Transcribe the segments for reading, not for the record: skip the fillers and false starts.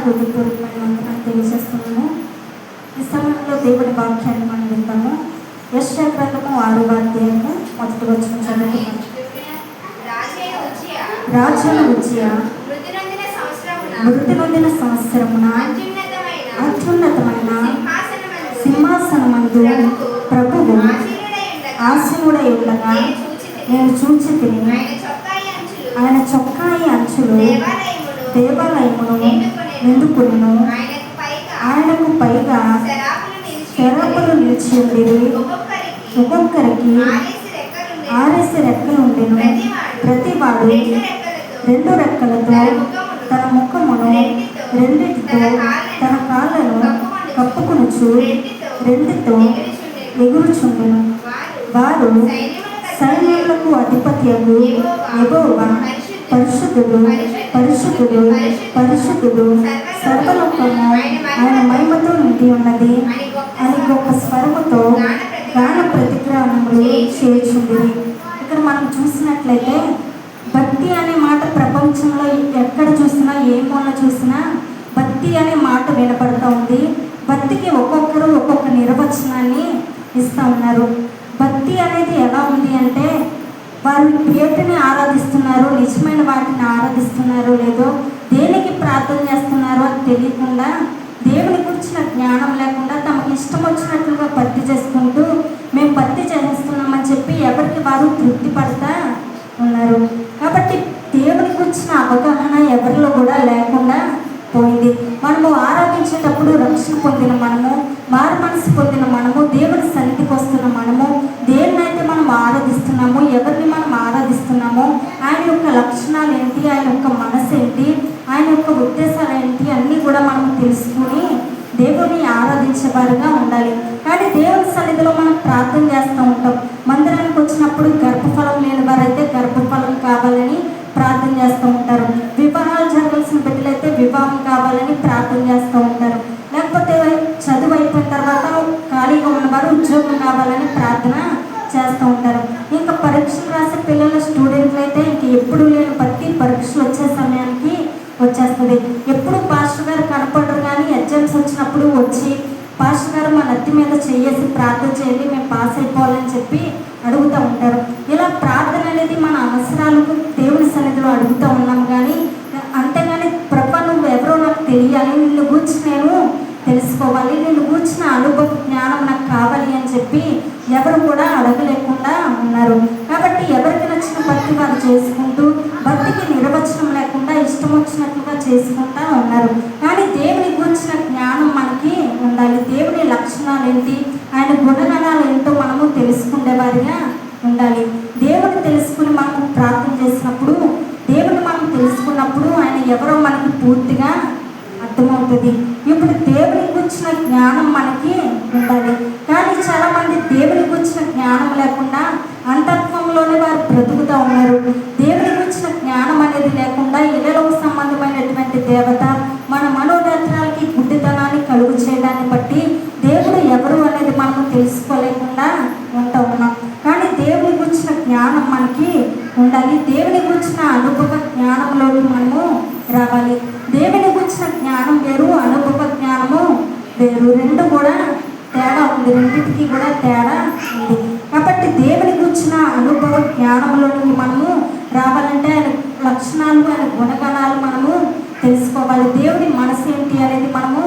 హృదయపూర్వకమైన వందనాలు తెలియజేస్తున్నాము. ఈ సమయంలో దేవుడి వాక్యాన్ని మనం వింటాము. యెషయా గ్రంథము 6వ అధ్యాయము మొదటి వచనం చదువుతున్నాము. రాజైన ఉజ్జియా మృతి నొందిన సంవత్సరమున అత్యున్నతమైన సింహాసనమందు ప్రభువు ఆసీనుడై ఉండగా నేను చూచితిని. ఆయన చొక్కాయి అంచులు దేవాలయమును నిండుకొనెను. ఆయనకు పైగా శరాపులు నిలిచి ఉండేవి. ఒక్కొక్కరికి 6 రెక్కలు ఉండెను. ప్రతివాడు 2 రెక్కలతో తన ముఖమును రెండిటితో తన కాళ్ళను కప్పుకొనుచు 2తో ఎగురుచుండెను. వారు సైన్యములకు అధిపతియగు యెహోవా పరిశుద్ధుడు పరిశుద్ధుడు పరిశుద్ధుడు, సర్వలోకము ఆయన మహిమతో నిండి ఉన్నది అని గొప్ప స్వరముతో గాన ప్రతిగ్రహములు చేయుచుండిరి. ఇక్కడ మనం చూసినట్లయితే భక్తి అనే మాట ప్రపంచంలో ఎక్కడ చూసినా ఏ మూల చూసినా భక్తి అనే మాట వినపడుతూ ఉంది. భక్తికి ఒక్కొక్కరు ఒక్కొక్క నిర్వచనాన్ని ఇస్తూ ఉన్నారు. భక్తి అనేది ఎలా ఉంది అంటే వారు పేరుని ఆరాధిస్తున్నారు, నిజమైన వాటిని ఆరాధిస్తున్నారో లేదో, దేనికి ప్రార్థన చేస్తున్నారో అని తెలియకుండా, దేవుని గురించిన జ్ఞానం లేకుండా తమకు ఇష్టం వచ్చినట్లుగా భక్తి చేసుకుంటూ మేము భక్తి చేస్తున్నామని చెప్పి ఎవరికి వారు తృప్తి పడతా ఉన్నారు. కాబట్టి దేవుని గురించిన అవగాహన ఎవరిలో కూడా లేకుండా పోయింది. మనము ఆరాధించేటప్పుడు రక్షణ పొందిన మనము, మారు మనసు పొందిన మనము, దేవుని సన్నిధికి వస్తున్న మనము, దేన్నైతే మనం ఆరాధిస్తున్నామో, ఎవరిని మనం ఆరాధిస్తున్నామో, ఆయన యొక్క లక్షణాలు ఏంటి, ఆయన యొక్క మనసు ఏంటి, ఆయన యొక్క ఉద్దేశాలు ఏంటి అన్నీ కూడా మనం తెలుసుకుని దేవుని ఆరాధించేవారుగా ఉండాలి. కానీ దేవుని సన్నిధిలో మనం ప్రార్థన చేస్తూ ఉంటాం. మందిరానికి వచ్చినప్పుడు గర్భఫలం లేని వారైతే గర్భఫలం కావాలని ప్రార్థన చేస్తూ ఉంటారు. వివాహాలు జరగాల్సిన బిడ్డలైతే వివాహం కావాలని ప్రార్థన చేస్తూ ఉంటారు. లేకపోతే చదువు అయిపోయిన తర్వాత ఖాళీగా ఉన్నవారు ఉద్యోగం కావాలని ప్రార్థన చేస్తూ ఉంటారు. ఇంకా పరీక్షలు రాసే పిల్లల స్టూడెంట్లు అయితే ఇంక ఎప్పుడు లేని బట్టి పరీక్షలు వచ్చే సమయానికి వచ్చేస్తుంది. ఎప్పుడు పాస్టర్ గారు కనపడరు, కానీ ఎగ్జామ్స్ వచ్చినప్పుడు వచ్చి పాస్టర్ గారు మా నత్తి మీద చేసి ప్రార్థన చేయండి, మేము పాస్ అయిపోవాలని చెప్పి అడుగుతూ ఉంటారు. ఇలా ప్రార్థన అనేది మన అవసరాలకు దేవుని సన్నిధిలో అడుగుతూ ఉన్నాం. కానీ అంతేగాని ప్రభా నువ్వు ఎవరో నాకు తెలియాలి, నిన్ను గూర్చి నేను తెలుసుకోవాలి, నిన్ను గూర్చిన అనుభవ జ్ఞానం నాకు కావాలి అని చెప్పి ఎవరు కూడా అడగలేకుండా ఉన్నారు. కాబట్టి ఎవరికి నచ్చిన భక్తి వారు చేసుకుంటూ భక్తికి నిర్వచనం లేకుండా ఇష్టం వచ్చినట్లుగా చేసుకుంటూ ఉన్నారు. కానీ దేవుని గురించిన జ్ఞానం మనకి ఉండాలి. దేవుని లక్షణాలు ఏంటి, ఆయన గుణగణాలు ఏంటో మనము తెలుసుకునేవారిగా ఉండాలి. దేవుని తెలుసుకుని మనం ప్రార్థన చేసినప్పుడు, దేవుని మనం తెలుసుకున్నప్పుడు ఆయన ఎవరో మనకి పూర్తిగా అర్థమవుతుంది. ఇప్పుడు దేవుని గురించిన జ్ఞానం మనకి ఉండాలి. కానీ చాలామంది దేవుని గురించిన జ్ఞానం లేకుండా అంతత్వంలోనే వారు బ్రతుకుతూ ఉన్నారు. దేవుని గురించిన జ్ఞానం అనేది లేకుండా ఇళ్ళలోకి సంబంధమైనటువంటి దేవత మన మనోనేత్రాలకి గుడ్డితనాన్ని కలుగు చేయడాన్ని బట్టి దేవుడు ఎవరు అనేది మనము తెలుసుకోలేకుండా ఉంటూ ఉన్నాం. కానీ దేవుని గురించిన జ్ఞానం మనకి ఉండాలి. దేవుని గురించిన అనుభవ జ్ఞానంలోకి మనము రావాలి. దేవుని గురించిన జ్ఞానం వేరు, అనుభవ జ్ఞానము వేరు. రెండు కూడా తేడా ఉంది, రెండింటికి కూడా తేడా ఉంది. కాబట్టి దేవుని గురించిన అనుభవ జ్ఞానంలోకి మనము రావాలంటే ఆయన లక్షణాలు, ఆయన గుణగణాలు మనము తెలుసుకోవాలి. దేవుని మనసు ఏంటి అనేది మనము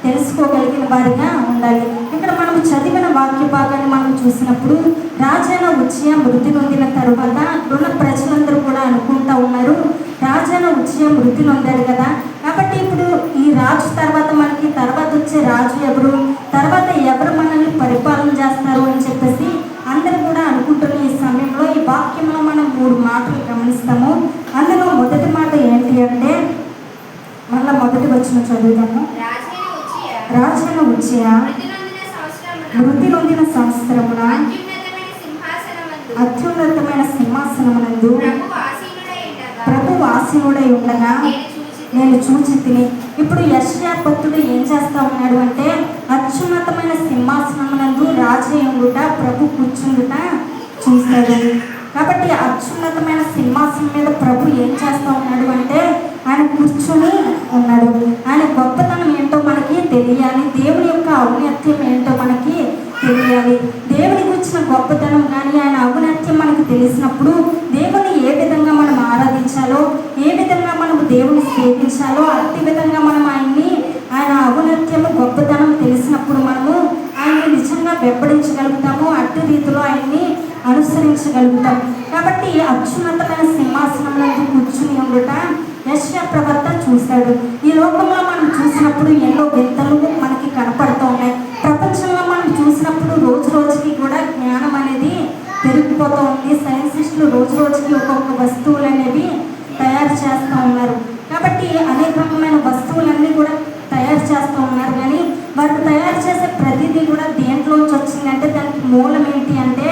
తెలుసుకోగలిగిన వారిగా ఉండాలి. ఇక్కడ మనం చదివిన వాక్య భాగాన్ని మనం చూసినప్పుడు రాజైన ఉజ్జియా మృతి నొందిన తరువాత అక్కడున్న ప్రజలందరూ కూడా అనుకుంటూ ఉన్నారు, రాజైన ఉజ్జియా మృతి నొందాడు కదా, కాబట్టి ఇప్పుడు ఈ రాజు తర్వాత మనకి తర్వాత వచ్చే రాజు ఎవరు, తర్వాత ఎవరు మనల్ని పరిపాలన చేస్తారు అని చెప్పేసి అందరూ కూడా అనుకుంటున్న ఈ సమయంలో ఈ వాక్యంలో మనం 3 మాటలు గమనిస్తాము. అందులో మొదటి మాట ఏంటి అంటే, మళ్ళీ మొదటి వచ్చిన చదువుతాము. రాజైన ఉజ్జియా మృతి నొందిన సంవత్సరమున అత్యున్నతమైన సింహాసనమునందు ప్రభువు ఆసీనుడై ఉండగా నేను చూచితిని. ఇప్పుడు యెషయా భక్తుడు ఏం చేస్తా ఉన్నాడు అంటే, అత్యున్నతమైన సింహాసనమునందు రాజయ్యుట ప్రభు కూర్చుండుట చూస్తాడు. కాబట్టి అత్యున్నతమైన సింహాసనం మీద ప్రభు ఏం చేస్తా ఉన్నాడు అంటే ఆయన కూర్చొని ఉన్నాడు. ఆయన గొప్ప తెలియాలి. దేవుని యొక్క ఔన్నత్యం ఏంటో మనకి తెలియాలి. దేవుని గురించిన గొప్పతనం కానీ ఆయన ఔన్నత్యం మనకు తెలిసినప్పుడు దేవుని ఏ విధంగా మనం ఆరాధించాలో, ఏ విధంగా మనం దేవుని సేవించాలో అట్టి విధంగా మనం ఆయన ఔన్నత్యము గొప్పతనం తెలిసినప్పుడు మనము ఆయన్ని నిజంగా వెంబడించగలుగుతాము. అట్టి రీతిలో ఆయన్ని అనుసరించగలుగుతాం. కాబట్టి అత్యున్నతమైన సింహాసనంలో కూర్చుని ఉండుట యెషయా ప్రవక్త చూశాడు. ఈ లోకంలో మనం చూసినప్పుడు ఎన్నో వింతలు మనకి కనపడుతూ ఉన్నాయి. ప్రపంచంలో మనం చూసినప్పుడు రోజు రోజుకి కూడా జ్ఞానం అనేది పెరిగిపోతూ ఉంది. సైంటిస్టులు రోజు రోజుకి ఒక్కొక్క వస్తువులు అనేవి తయారు చేస్తూ ఉన్నారు. కాబట్టి అనేక రకమైన వస్తువులన్నీ కూడా తయారు చేస్తూ ఉన్నారు. కానీ వారు తయారు చేసే ప్రతిదీ కూడా దేంట్లోంచి వచ్చిందంటే దానికి మూలం ఏంటి అంటే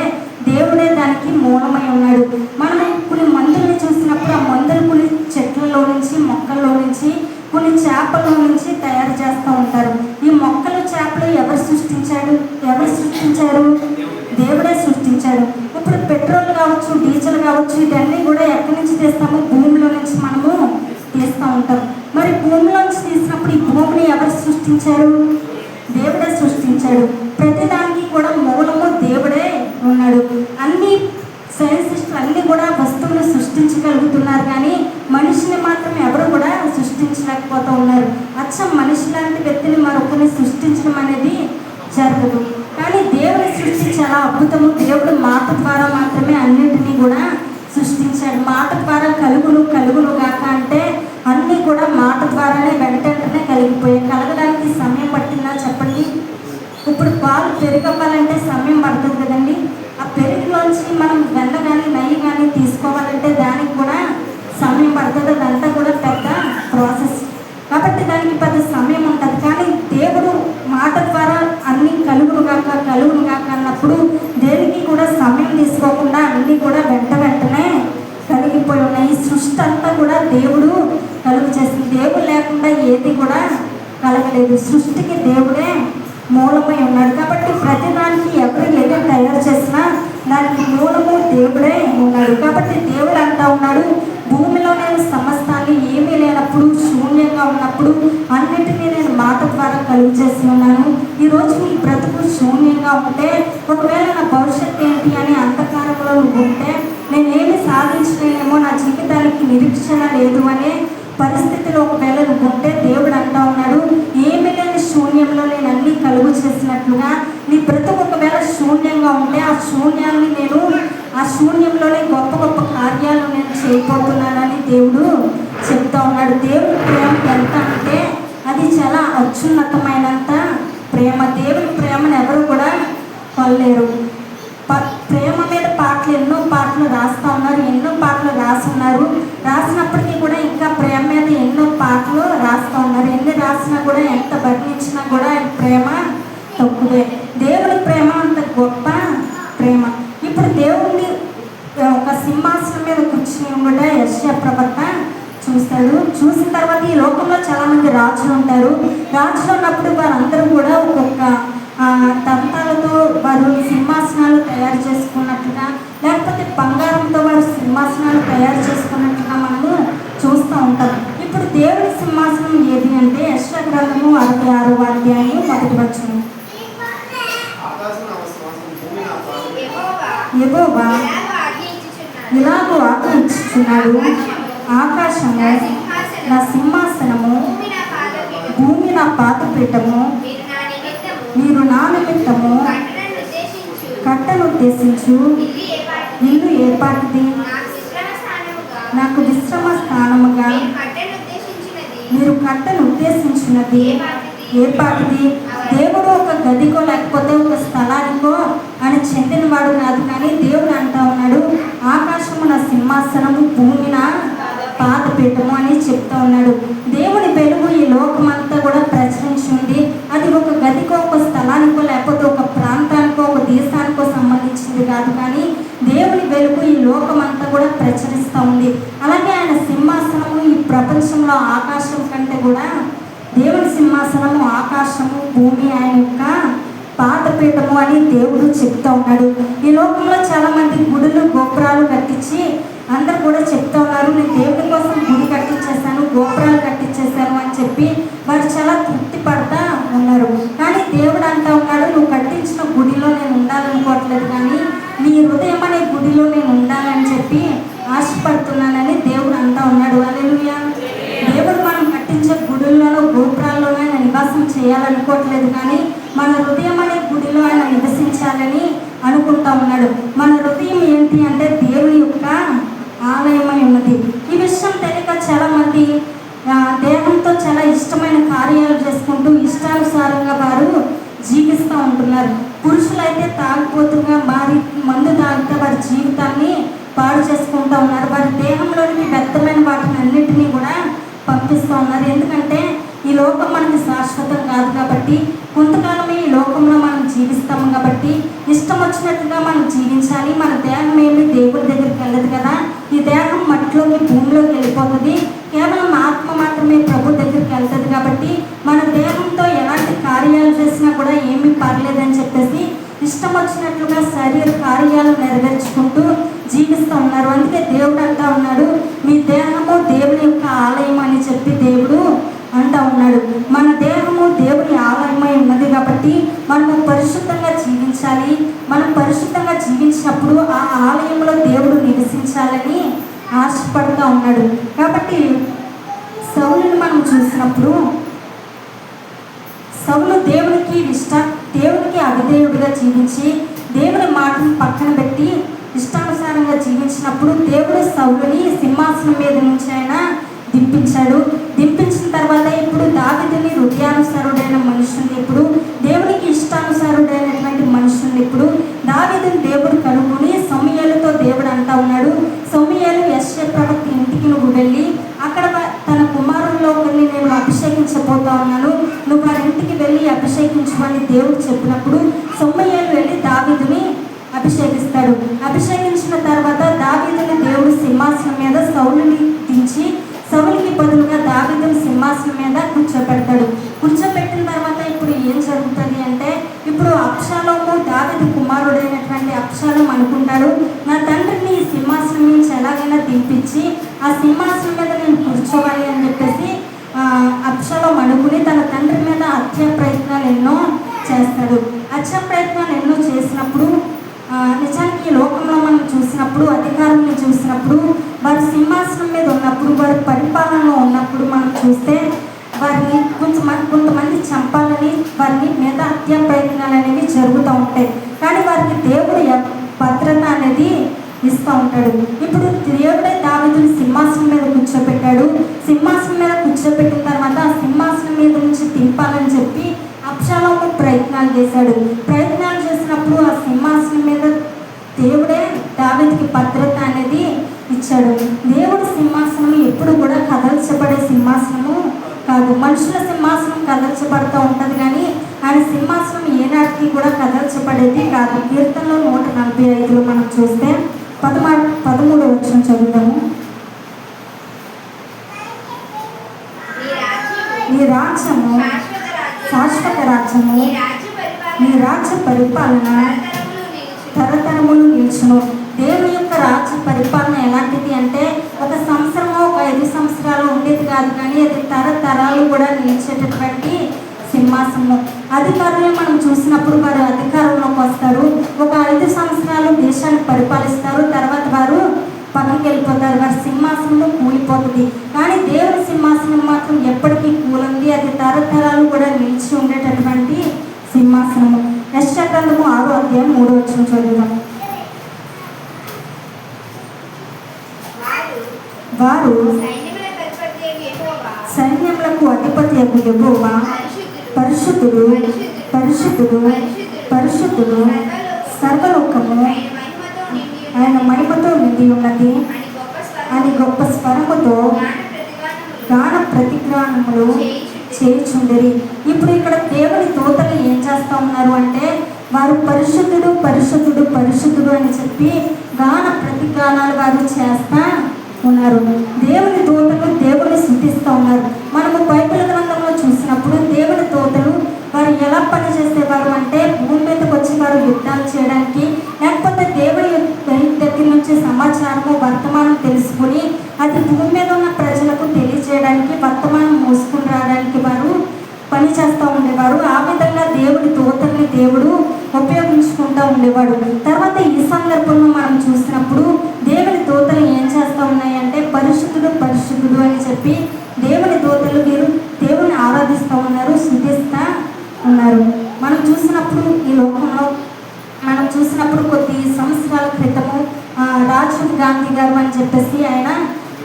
దేవుడే దానికి మూలమై ఉన్నాడు. మనం కొన్ని మందుల్ని చూసినప్పుడు ఆ మందులు కొన్ని చెట్లలో నుంచి, మొక్కల్లో నుంచి, కొన్ని చేపల నుంచి తయారు చేస్తూ ఉంటారు. ఈ మొక్కలు, చేపలు ఎవరు సృష్టించారు? దేవుడే సృష్టించాడు. ఇప్పుడు పెట్రోల్ కావచ్చు, డీజిల్ కావచ్చు, ఇవన్నీ కూడా ఎక్కడి నుంచి తీస్తాము? భూమిలో నుంచి మనము తీస్తూ ఉంటాం. మరి భూమిలోంచి తీసినప్పుడు ఈ భూమిని ఎవరు సృష్టించారు? దేవుడే సృష్టించాడు. ప్రతిదానికి కూడా మూలము దేవుడే ఉన్నాడు. అన్ని సైంటిస్టులు అన్నీ కూడా వస్తువులు సృష్టించగలుగుతున్నారు, కానీ మనిషిని మాత్రం ఎవరు కూడా సృష్టించలేకపోతూ ఉన్నారు. అచ్చం మనిషి లాంటి వ్యక్తిని మరొకరిని సృష్టించడం అనేది జరగదు. కానీ దేవుని సృష్టి చాలా అద్భుతము. దేవుడు మాట ద్వారా మాత్రమే అన్నింటినీ కూడా సృష్టించాడు. మాట ద్వారా కలుగును గాక అంటే అన్నీ కూడా మాట ద్వారానే వెంటనే కలిగిపోయాయి. కలగడానికి సమయం పట్టిందా చెప్పండి? ఇప్పుడు పాలు పెరుగవ్వాలంటే సమయం పడుతుంది కదండి. ఆ పెరుగులోంచి మనం వెన్న కానీ నెయ్యి కానీ తీసుకోవాలంటే దానికి కూడా సమయం పడుతుంది. అదంతా కూడా పెద్ద ప్రాసెస్. కాబట్టి దానికి పెద్ద సమయం ఉంటుంది. కానీ దేవుడు మాట ద్వారా అన్నీ కలుగును గాక అన్నప్పుడు దేనికి కూడా సమయం తీసుకోకుండా అన్నీ కూడా వెంటనే కలిగిపోయి ఉన్నాయి. ఈ సృష్టి అంతా కూడా దేవుడు కలుగు చేసింది. దేవుడు లేకుండా ఏది కూడా కలగలేదు. సృష్టికి దేవుడే మూలమై ఉన్నాడు. కాబట్టి ప్రతిదానికి ఎవరు ఏదో తయారు చేసినా దానికి మూలము దేవుడే ఉన్నాడు. కాబట్టి దేవుడు అంటా ఉన్నాడు, భూమిలో నేను సమస్తాన్ని ఏమీ లేనప్పుడు, శూన్యంగా ఉన్నప్పుడు అన్నిటినీ నేను మాట ద్వారా కలుగు చేసి ఉన్నాను. ఈరోజు నీ బ్రతుకు శూన్యంగా ఉంటే, ఒకవేళ నా భవిష్యత్తు ఏంటి అని అంధకారంలో ఉంటే, నేనేమి సాధించలేనేమో, నా జీవితానికి నిరీక్షణ లేదు అనే పరిస్థితిలో ఒకవేళ ఉంటే దేవుడు అంటా ఉన్నాడు, ఏమి లేని శూన్యంలో నేను అన్ని కలుగు చేసినట్లుగా నీ బ్రతుకు ఒకవేళ శూన్యంగా ఉంటే ఆ శూన్యంలోనే గొప్ప గొప్ప కార్యాలు నేను చేయబోతున్నానని దేవుడు చెప్తా ఉన్నాడు. దేవుడి ప్రేమ ఎంత అంటే అది చాలా అత్యున్నతమైనంత ప్రేమ. దేవుడి ప్రేమను ఎవరు కూడా కొనలేరు. ప్రేమ మీద ఎన్నో పాటలు రాస్తూ ఉన్నారు, ఎన్నో పాటలు రాస్తున్నారు. రాసినప్పటికీ కూడా ఇంకా ప్రేమ మీద ఎన్నో పాటలు రాస్తూ ఉన్నారు. ఎన్ని రాసినా కూడా, ఎంత వర్ణించినా కూడా ప్రేమ తక్కువే. దేవుడి ప్రేమ అంత గొప్ప ప్రేమ. ఇప్పుడు దేవుడిని ఒక సింహాసనం మీద కూర్చుని కూడా యెషయా ప్రవక్త చూస్తాడు. చూసిన తర్వాత ఈ లోకంలో చాలామంది రాజులు ఉంటారు. రాజులు ఉన్నప్పుడు వారందరూ కూడా ఒక్కొక్క దంతాలతో వారు సింహాసనాలు తయారు చేసుకున్నట్లుగా, లేకపోతే బంగారంతో వారు సింహాసనాలు తయారు చేసుకున్నట్లుగా మనము చూస్తూ ఉంటాం. ఇప్పుడు దేవుడి సింహాసనం ఏది అంటే యెషయా గ్రంథము 66వ అధ్యాయం 1వ వచనం. యెహోవా ఇలాగూ ఆజ్ఞించుచున్నాడు, ఆకాశము నా సింహాసనము, భూమి నా పాదపీఠము, మీరు నా నిమిత్తము కట్టను ఉద్దేశించు ఇల్లు ఏపాటిది, నాకు విశ్రమ స్థానముగా మీరు కట్టను ఉద్దేశించినది ఏపాటిది. దేవుడు ఒక గదికో లేకపోతే ఒక స్థలానికో అని చెందినవాడు కాదు. కానీ దేవుడు అంటా ఉన్నాడు, ఆకాశము నా సింహాసనము, భూమి నా పాదపీఠము అని చెప్తా ఉన్నాడు. దేవుని వెలుగు ఈ లోకమంతా కూడా ప్రచురించింది. అది ఒక గదికో, ఒక స్థలానికో, లేకపోతే ఒక ప్రాంతానికో, ఒక దేశానికో సంబంధించింది కాదు. కానీ దేవుని వెలుగు ఈ లోకమంతా కూడా ప్రచురిస్తూ ఉంది. అలాగే ఆయన సింహాసనము ఈ ప్రపంచంలో ఆకాశం కంటే కూడా, దేవుని సింహాసనము ఆకాశము, భూమి ఆయన యొక్క పాదపీఠము అని దేవుడు చెప్తా ఉన్నాడు. ఈ లోకంలో చాలా మంది గుడులు, గోపురాలు కట్టించి అందరు కూడా చెప్తా ఉన్నారు, నేను దేవుడి కోసం గుడి కట్టించేశాను, గోపురాలు కట్టించేశాను అని చెప్పి వారు చాలా తృప్తి పడతా ఉన్నారు. ఉన్నారు. కానీ దేవుడు అంటా ఉన్నాడు, నువ్వు కట్టించిన గుడిలో నేను ఉండాలనుకోవట్లేదు, కానీ నీ హృదయం అనే గుడిలో నేను ఉండాలని చెప్పి ఆశపడుతున్నానని దేవుడు అంటా ఉన్నాడు. హల్లెలూయా. దేవుడు మనం కట్టించే గుడుల్లోనో గోపురాల్లోనో ఆయన నివాసం చేయాలనుకోవట్లేదు, కానీ మన హృదయం అనే గుడిలో ఆయన నివసించాలని అనుకుంటా ఉన్నాడు. మన హృదయం ఏంటి అంటే దేవుని యొక్క ఆలయమై ఉన్నది. ఈ విషయం తెలియక చాలా మంది దేహంతో చాలా ఇష్టమైన కార్యాలు చేసుకుంటూ ఇష్టానుసారంగా వారు జీవిస్తూ ఉంటున్నారు. పురుషులైతే తాగుబోతుగా మారి మందు తాగితే వారి జీవితాన్ని పాడు చేసుకుంటూ ఉన్నారు. వారి దేహంలోని వ్యర్థమైన వాటిని అన్నింటినీ కూడా పంపిస్తూ ఉన్నారు. ఎందుకంటే ఈ లోకం మనకి శాశ్వతం కాదు కాబట్టి, కొంతకాలమే ఈ లోకంలో మనం జీవిస్తాము కాబట్టి ఇష్టం వచ్చినట్టుగా మనం జీవించాలి. మన దేహం ఏమి దేవుడి దగ్గరికి వెళ్ళదు కదా, ఈ దేహం మట్టిలోకి భూమిలోకి వెళ్ళిపోతుంది. కేవలం ఆత్మ మాత్రమే ప్రభు దగ్గరికి వెళ్తుంది కాబట్టి మన దేహంతో ఎలాంటి కార్యాలు చేసినా కూడా ఏమీ పర్లేదని చెప్పేసి ఇష్టం వచ్చినట్లుగా శరీర కార్యాలు నెరవేర్చుకుంటూ జీవిస్తూ ఉన్నారు. అందుకే దేవుడు అంటా ఉన్నాడు, మీ దేహము దేవుని యొక్క ఆలయం అని చెప్పి దేవుడు అంటా ఉన్నాడు. మన దేహము దేవుని ఆలయమై ఉన్నది కాబట్టి మనము పరిశుద్ధంగా జీవించాలి. మనం పరిశుద్ధంగా జీవించినప్పుడు ఆ ఆలయంలో దేవుడు నివసించాలని ఆశపడుతూ ఉన్నాడు. కాబట్టి సౌలుని మనం చూసినప్పుడు సౌలు దేవునికి అవిధేయుడిగా జీవించి దేవుని మాటను పక్కన పెట్టి ఇష్టానుసారంగా జీవించినప్పుడు దేవుడు సౌలుని సింహాసనం మీద నుంచి ఆయన దింపించాడు. దింపించిన తర్వాత ఇప్పుడు దావీదుని హృదయానుసారుడైన మనుషుల్ని, ఇప్పుడు దేవునికి ఇష్టానుసారుడైనటువంటి మనుషుల్ని ఇప్పుడు దావీదుని దేవుడు కనుగొని సమూయేలుతో దేవుడు అంటా ఉన్నాడు, సమూయేలు యెషయా ప్రవక్త ఇంటికి నువ్వు వెళ్ళి అక్కడ తన కుమారుల్లో కొన్ని నేను అభిషేకించబోతా ఉన్నాను, నువ్వు వారి ఇంటికి వెళ్ళి అభిషేకించమని దేవుడు చెప్పినప్పుడు సమూయేలు వెళ్ళి దావీదుని అభిషేకిస్తాడు. అభిషేకించిన తర్వాత దావీదుని దేవుడు సింహాసనం మీద సౌలుని దించి సౌలుకి బదులుగా దావీదుని సింహాసనం మీద కూర్చోబెడతాడు. కూర్చోబెట్టిన తర్వాత ఇప్పుడు ఏం జరుగుతుంది అంటే, ఇప్పుడు అబ్షాలోము దావీదు కుమారుడైనటువంటి అబ్షాలోము అనుకుంటాడు, నా తండ్రిని ఈ సింహాసనం నుంచి ఎలాగైనా దింపించి ఆ సింహాసనం మీద నేను కూర్చోవాలి అని చెప్పేసి అబ్షాలోము అనుకుని తన తండ్రి మీద హత్య ప్రయత్నాలు ఎన్నో చేస్తాడు. హత్య ప్రయత్నాలు ఎన్నో చేసినప్పుడు నిజానికి ఈ లోకంలో మనం చూసినప్పుడు, అధికారులను చూసినప్పుడు, వారి సింహాసనం మీద ఉన్నప్పుడు, వారి పరిపాలనలో ఉన్నప్పుడు మనం చూస్తే వారిని కొంతమంది చంపాలని వారిని మీద హత్యా ప్రయత్నాలు అనేవి జరుగుతూ ఉంటాయి. కానీ వారికి దేవుడు భద్రత అనేది ఇస్తూ ఉంటాడు. ఇప్పుడు దేవుడే దావీదుని సింహాసనం మీద కూర్చోబెట్టాడు. సింహాసనం మీద కూర్చోబెట్టిన తర్వాత ఆ సింహాసనం మీద నుంచి తింపాలని చెప్పి అబ్షాలోము ప్రయత్నాలు చేశాడు. ప్రయత్నాలు చేసినప్పుడు ఆ సింహాసనం మీద దేవుడే దావీదుకి భద్రత అనేది ఇచ్చాడు. దేవుడు సింహాసనం ఎప్పుడు కూడా కదల్చబడే సింహాసనము కాదు. మనుషుల సింహాసనం కదల్చబడుతూ ఉంటుంది, కానీ ఆయన సింహాసనం ఏనాటికి కూడా కదల్చబడేది కాదు. కీర్తనలో 145లో మనం చూస్తే 13వ వచనం చదువుతాము. నీ రాజ్యము శాశ్వత రాజ్యము, నీ రాజ్య పరిపాలన తరతరములు నిలుచును. దేవుని యొక్క రాజ్య పరిపాలన ఎలాంటిది అంటే ఒక సంవత్సరమో ఒక 5 సంవత్సరాలు ఉండేది కాదు, కానీ అది తరతరాలు కూడా నిలిచేటటువంటి సింహాసనము. అధికారులు మనం చూసినప్పుడు వారు అధికారంలోకి వస్తారు, ఒక 5 సంవత్సరాలు దేశాన్ని పరిపాలిస్తారు, తర్వాత వారు పక్కకి వెళ్ళిపోతారు, వారి సింహాసనం కూలిపోతుంది. కానీ దేవుని సింహాసనం మాత్రం ఎప్పటికీ కూలంది, అది తరతరాలు కూడా నిలిచి ఉండేటటువంటి సింహాసనము. యెషయా గ్రంథము 6వ అధ్యాయం 3వ వచనం చదువుదాం. వారు సైన్యములకు అధిపతి యెహోవా పరిశుద్ధుడు పరిశుద్ధుడు పరిశుద్ధుడు, సర్వలోకము ఆయన మహిమతో నిండి ఉన్నది అని గొప్ప స్వరముతో గాన ప్రతిగానములు చేయుచుండిరి. ఇప్పుడు ఇక్కడ దేవుని దూతలు ఏం చేస్తూ ఉన్నారు అంటే, వారు పరిశుద్ధుడు పరిశుద్ధుడు పరిశుద్ధుడు అని చెప్పి గాన ప్రతిగానాలు వారు చేస్తా ఉన్నారు. దేవుని దూతలు దేవుని స్తుతిస్తూ ఉన్నారు. మనము బైబిల్ గ్రంథంలో చూసినప్పుడు దేవుని దూతలు వారు ఎలా పనిచేసేవారు అంటే, భూమి మీదకి వచ్చి వారు యుద్ధాలు చేయడానికి, లేకపోతే దేవుని దగ్గర నుంచి సమాచారము వర్తమానం తెలుసుకుని అది భూమి మీద ఉన్న ప్రజలకు తెలియజేయడానికి, వర్తమానం మోసుకుని రావడానికి వారు పని చేస్తూ ఉండేవారు. ఆ విధంగా దేవుడి దూతల్ని దేవుడు ఉపయోగించుకుంటూ ఉండేవాడు. తర్వాత ఈ సందర్భంలో మనం చూసినప్పుడు దేవుని దూతలు ఏం చేస్తూ ఉన్నాయంటే పరిశుద్ధుడు పరిశుద్ధుడు అని చెప్పి దేవుని దూతలు వీరు దేవుని ఆరాధిస్తూ ఉన్నారు, స్తుతిస్తూ ఉన్నారు. మనం చూసినప్పుడు ఈ లోకంలో మనం చూసినప్పుడు కొద్ది సంవత్సరాల క్రితము రాజీవ్ గాంధీ గారు అని చెప్పేసి ఆయన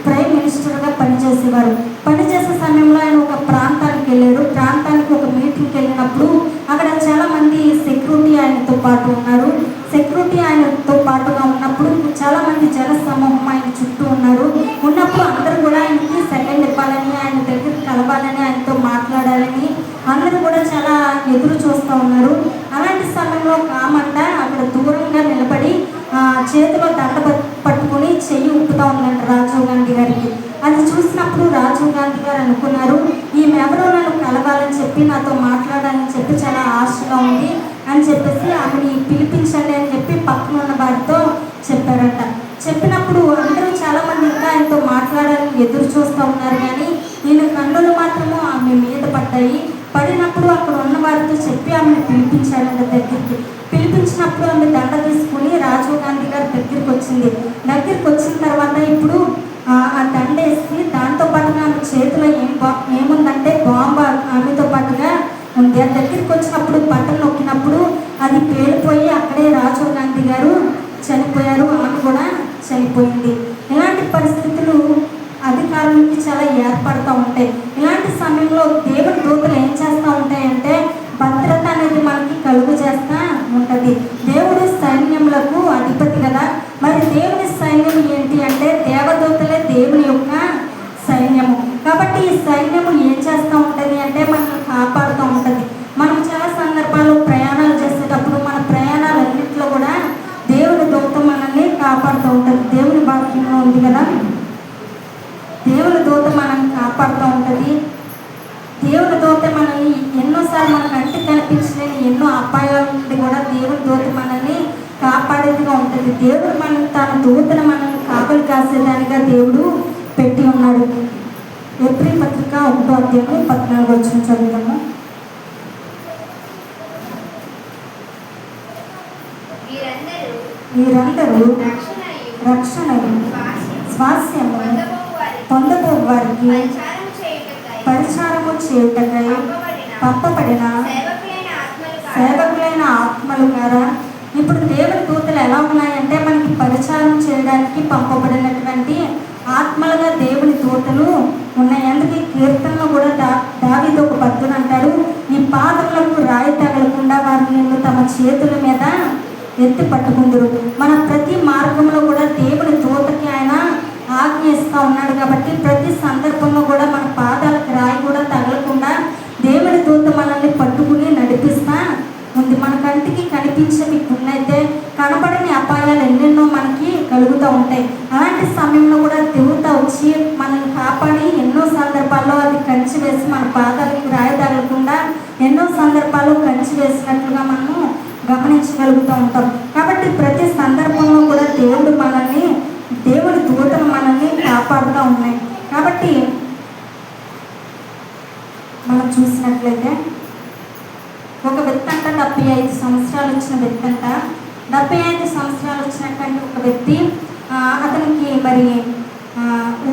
ప్రైమ్ మినిస్టర్గా పనిచేసేవారు. పనిచేసే సమయంలో ఆయన ఒక ప్రాంతానికి వెళ్ళారు. ప్రాంతానికి ఒక మీటింగ్కి వెళ్ళినప్పుడు అక్కడ చాలామంది సెక్యూరిటీ ఆయనతో పాటు ఉన్నారు. సెక్యూరిటీ ఆయనతో పాటుగా ఉన్నప్పుడు చాలామంది జన సమూహం ఆయన చుట్టూ ఉన్నారు. ఉన్నప్పుడు అందరూ కూడా ఆయనకి సెకండ్ ఇవ్వాలని, ఆయన దగ్గర కలవాలని, ఆయనతో మాట్లాడాలని అందరూ కూడా చాలా ఎదురు చూస్తూ ఉన్నారు. అలాంటి సమయంలో కామంట అక్కడ దూరంగా నిలబడి చేతిలో దండ పట్టుకుని చెయ్యి ఊపుతూ ఉందంట రాజీవ్ గాంధీ గారికి. అది చూసినప్పుడు రాజీవ్ గాంధీ గారు అనుకున్నారు, ఈమె ఎవరో నన్ను కలవాలని చెప్పి నాతో మాట్లాడాలని చెప్పి చాలా ఆశగా ఉంది అని చెప్పేసి ఆమెని పిలిపించండి అని చెప్పి పక్కన ఉన్న వారితో చెప్పారంట. చెప్పినప్పుడు అందరూ చాలామంది ఇంకా ఆయనతో మాట్లాడాలని ఎదురు చూస్తూ ఉన్నారు. కానీ ఈయన కన్నులు మాత్రము ఆమె మీద పడ్డాయి. పడినప్పుడు అక్కడ ఉన్న వారితో చెప్పి ఆమెను పిలిపించాడంట దగ్గరికి. పిలిపించినప్పుడు ఆమె దండ తీసుకుని రాజీవ్ గాంధీ గారి దగ్గరికి వచ్చింది. దగ్గరికి వచ్చిన తర్వాత ఇప్పుడు ఆ దండ వేసి దాంతో పాటుగా ఆమె చేతిలో ఏముందంటే బాంబు ఆమెతో పాటుగా ఉంది. ఆ దగ్గరికి వచ్చినప్పుడు బటన్ నొక్కినప్పుడు అది పేలిపోయి అక్కడే రాజీవ్ గాంధీ గారు చనిపోయారు, ఆమె కూడా చనిపోయింది. ఇలాంటి పరిస్థితులు అధికారులకి చాలా ఏర్పడుతూ ఉంటాయి. ఇలాంటి సమయంలో దేవుని దూతలు ఏం చేస్తూ ఉంటాయంటే భద్రత అనేది మనకి కలుగు చేస్తూ ఉంటుంది. దేవుడు సైన్యములకు అధిపతి కదా. మరి దేవుని సైన్యం ఏంటి అంటే దేవదూతలే దేవుని యొక్క సైన్యము. కాబట్టి ఈ సైన్యము ఏం చేస్తూ ఉంటుంది అంటే మనల్ని కాపాడుతూ ఉంటుంది. మనం చాలా సందర్భాల్లో ప్రయాణాలు చేసేటప్పుడు మన ప్రయాణాలన్నింటిలో కూడా దేవుని దూత మనల్ని కాపాడుతూ ఉంటుంది. దేవుని వాక్యంలో ఉంది కదా, దేవుని దూత మనల్ని కాపాడుతూ ఉంటుంది. దేవుని దూత మనల్ని ఎన్నోసార్లు మన కంటికి కనిపించలేని ఎన్నో అపాయాల నుండి కూడా దేవుని దూత మనల్ని కాపాడేదిగా ఉంటుంది. దేవుడు తన దూతను మనల్ని కాపలి కాసేదానిగా దేవుడు పెట్టి ఉన్నాడు. ఏప్రిల్ పత్రిక 1:14 చదువుతాము. వీరందరూ రక్షణ స్వాస్యము పొందబో వారికి పరిచారము చేయుటకై పంపబడిన సేవకులైన ఆత్మలు గారా. ఇప్పుడు దేవుని దూతలు ఎలా ఉన్నాయంటే మనకి పరిచారం చేయడానికి పంపబడినటువంటి ఆత్మలుగా దేవుని దూతలు ఉన్నాయి. అందుకే కీర్తనలో కూడా దావీదు ఒక భక్తుడు అంటాడు, ఈ పాదములకు రాయి తగలకుండా వారిని తమ చేతుల మీద ఎత్తి పట్టుకుందరు. మన ప్రతి మార్గంలో కూడా దేవుని దూతకి ఆయన ఆజ్ఞ ఇస్తూ ఉన్నాడు. కాబట్టి ప్రతి సందర్భంలో కూడా మన పాదాలకు రాయి కూడా తగలకుండా దేవుని దూత మనల్ని పట్టుకుని నడిపిస్తా ఉంది. మన కంటికి కనిపించేవి ఉన్నైతే కనబడని అపాయాలు ఎన్నెన్నో మనకి కలుగుతూ ఉంటాయి. అలాంటి సమయంలో కూడా దూత వచ్చి మనల్ని కాపాడి ఎన్నో సందర్భాల్లో అది కంచి వేసి మన పాదాలకు రాయి తగలకుండా ఎన్నో సందర్భాల్లో కంచి వేసినట్లుగా మనము గమనించగలుగుతూ ఉంటాం. కాబట్టి ప్రతి సందర్భంలో కూడా దేవుడి దూతలు మనల్ని కాపాడుతూ ఉన్నాయి. కాబట్టి మనం చూసినట్లయితే ఒక వ్యక్తి అంట 75 సంవత్సరాలు వచ్చిన వ్యక్తి అంట. 75 సంవత్సరాలు వచ్చినటువంటి ఒక వ్యక్తి అతనికి మరి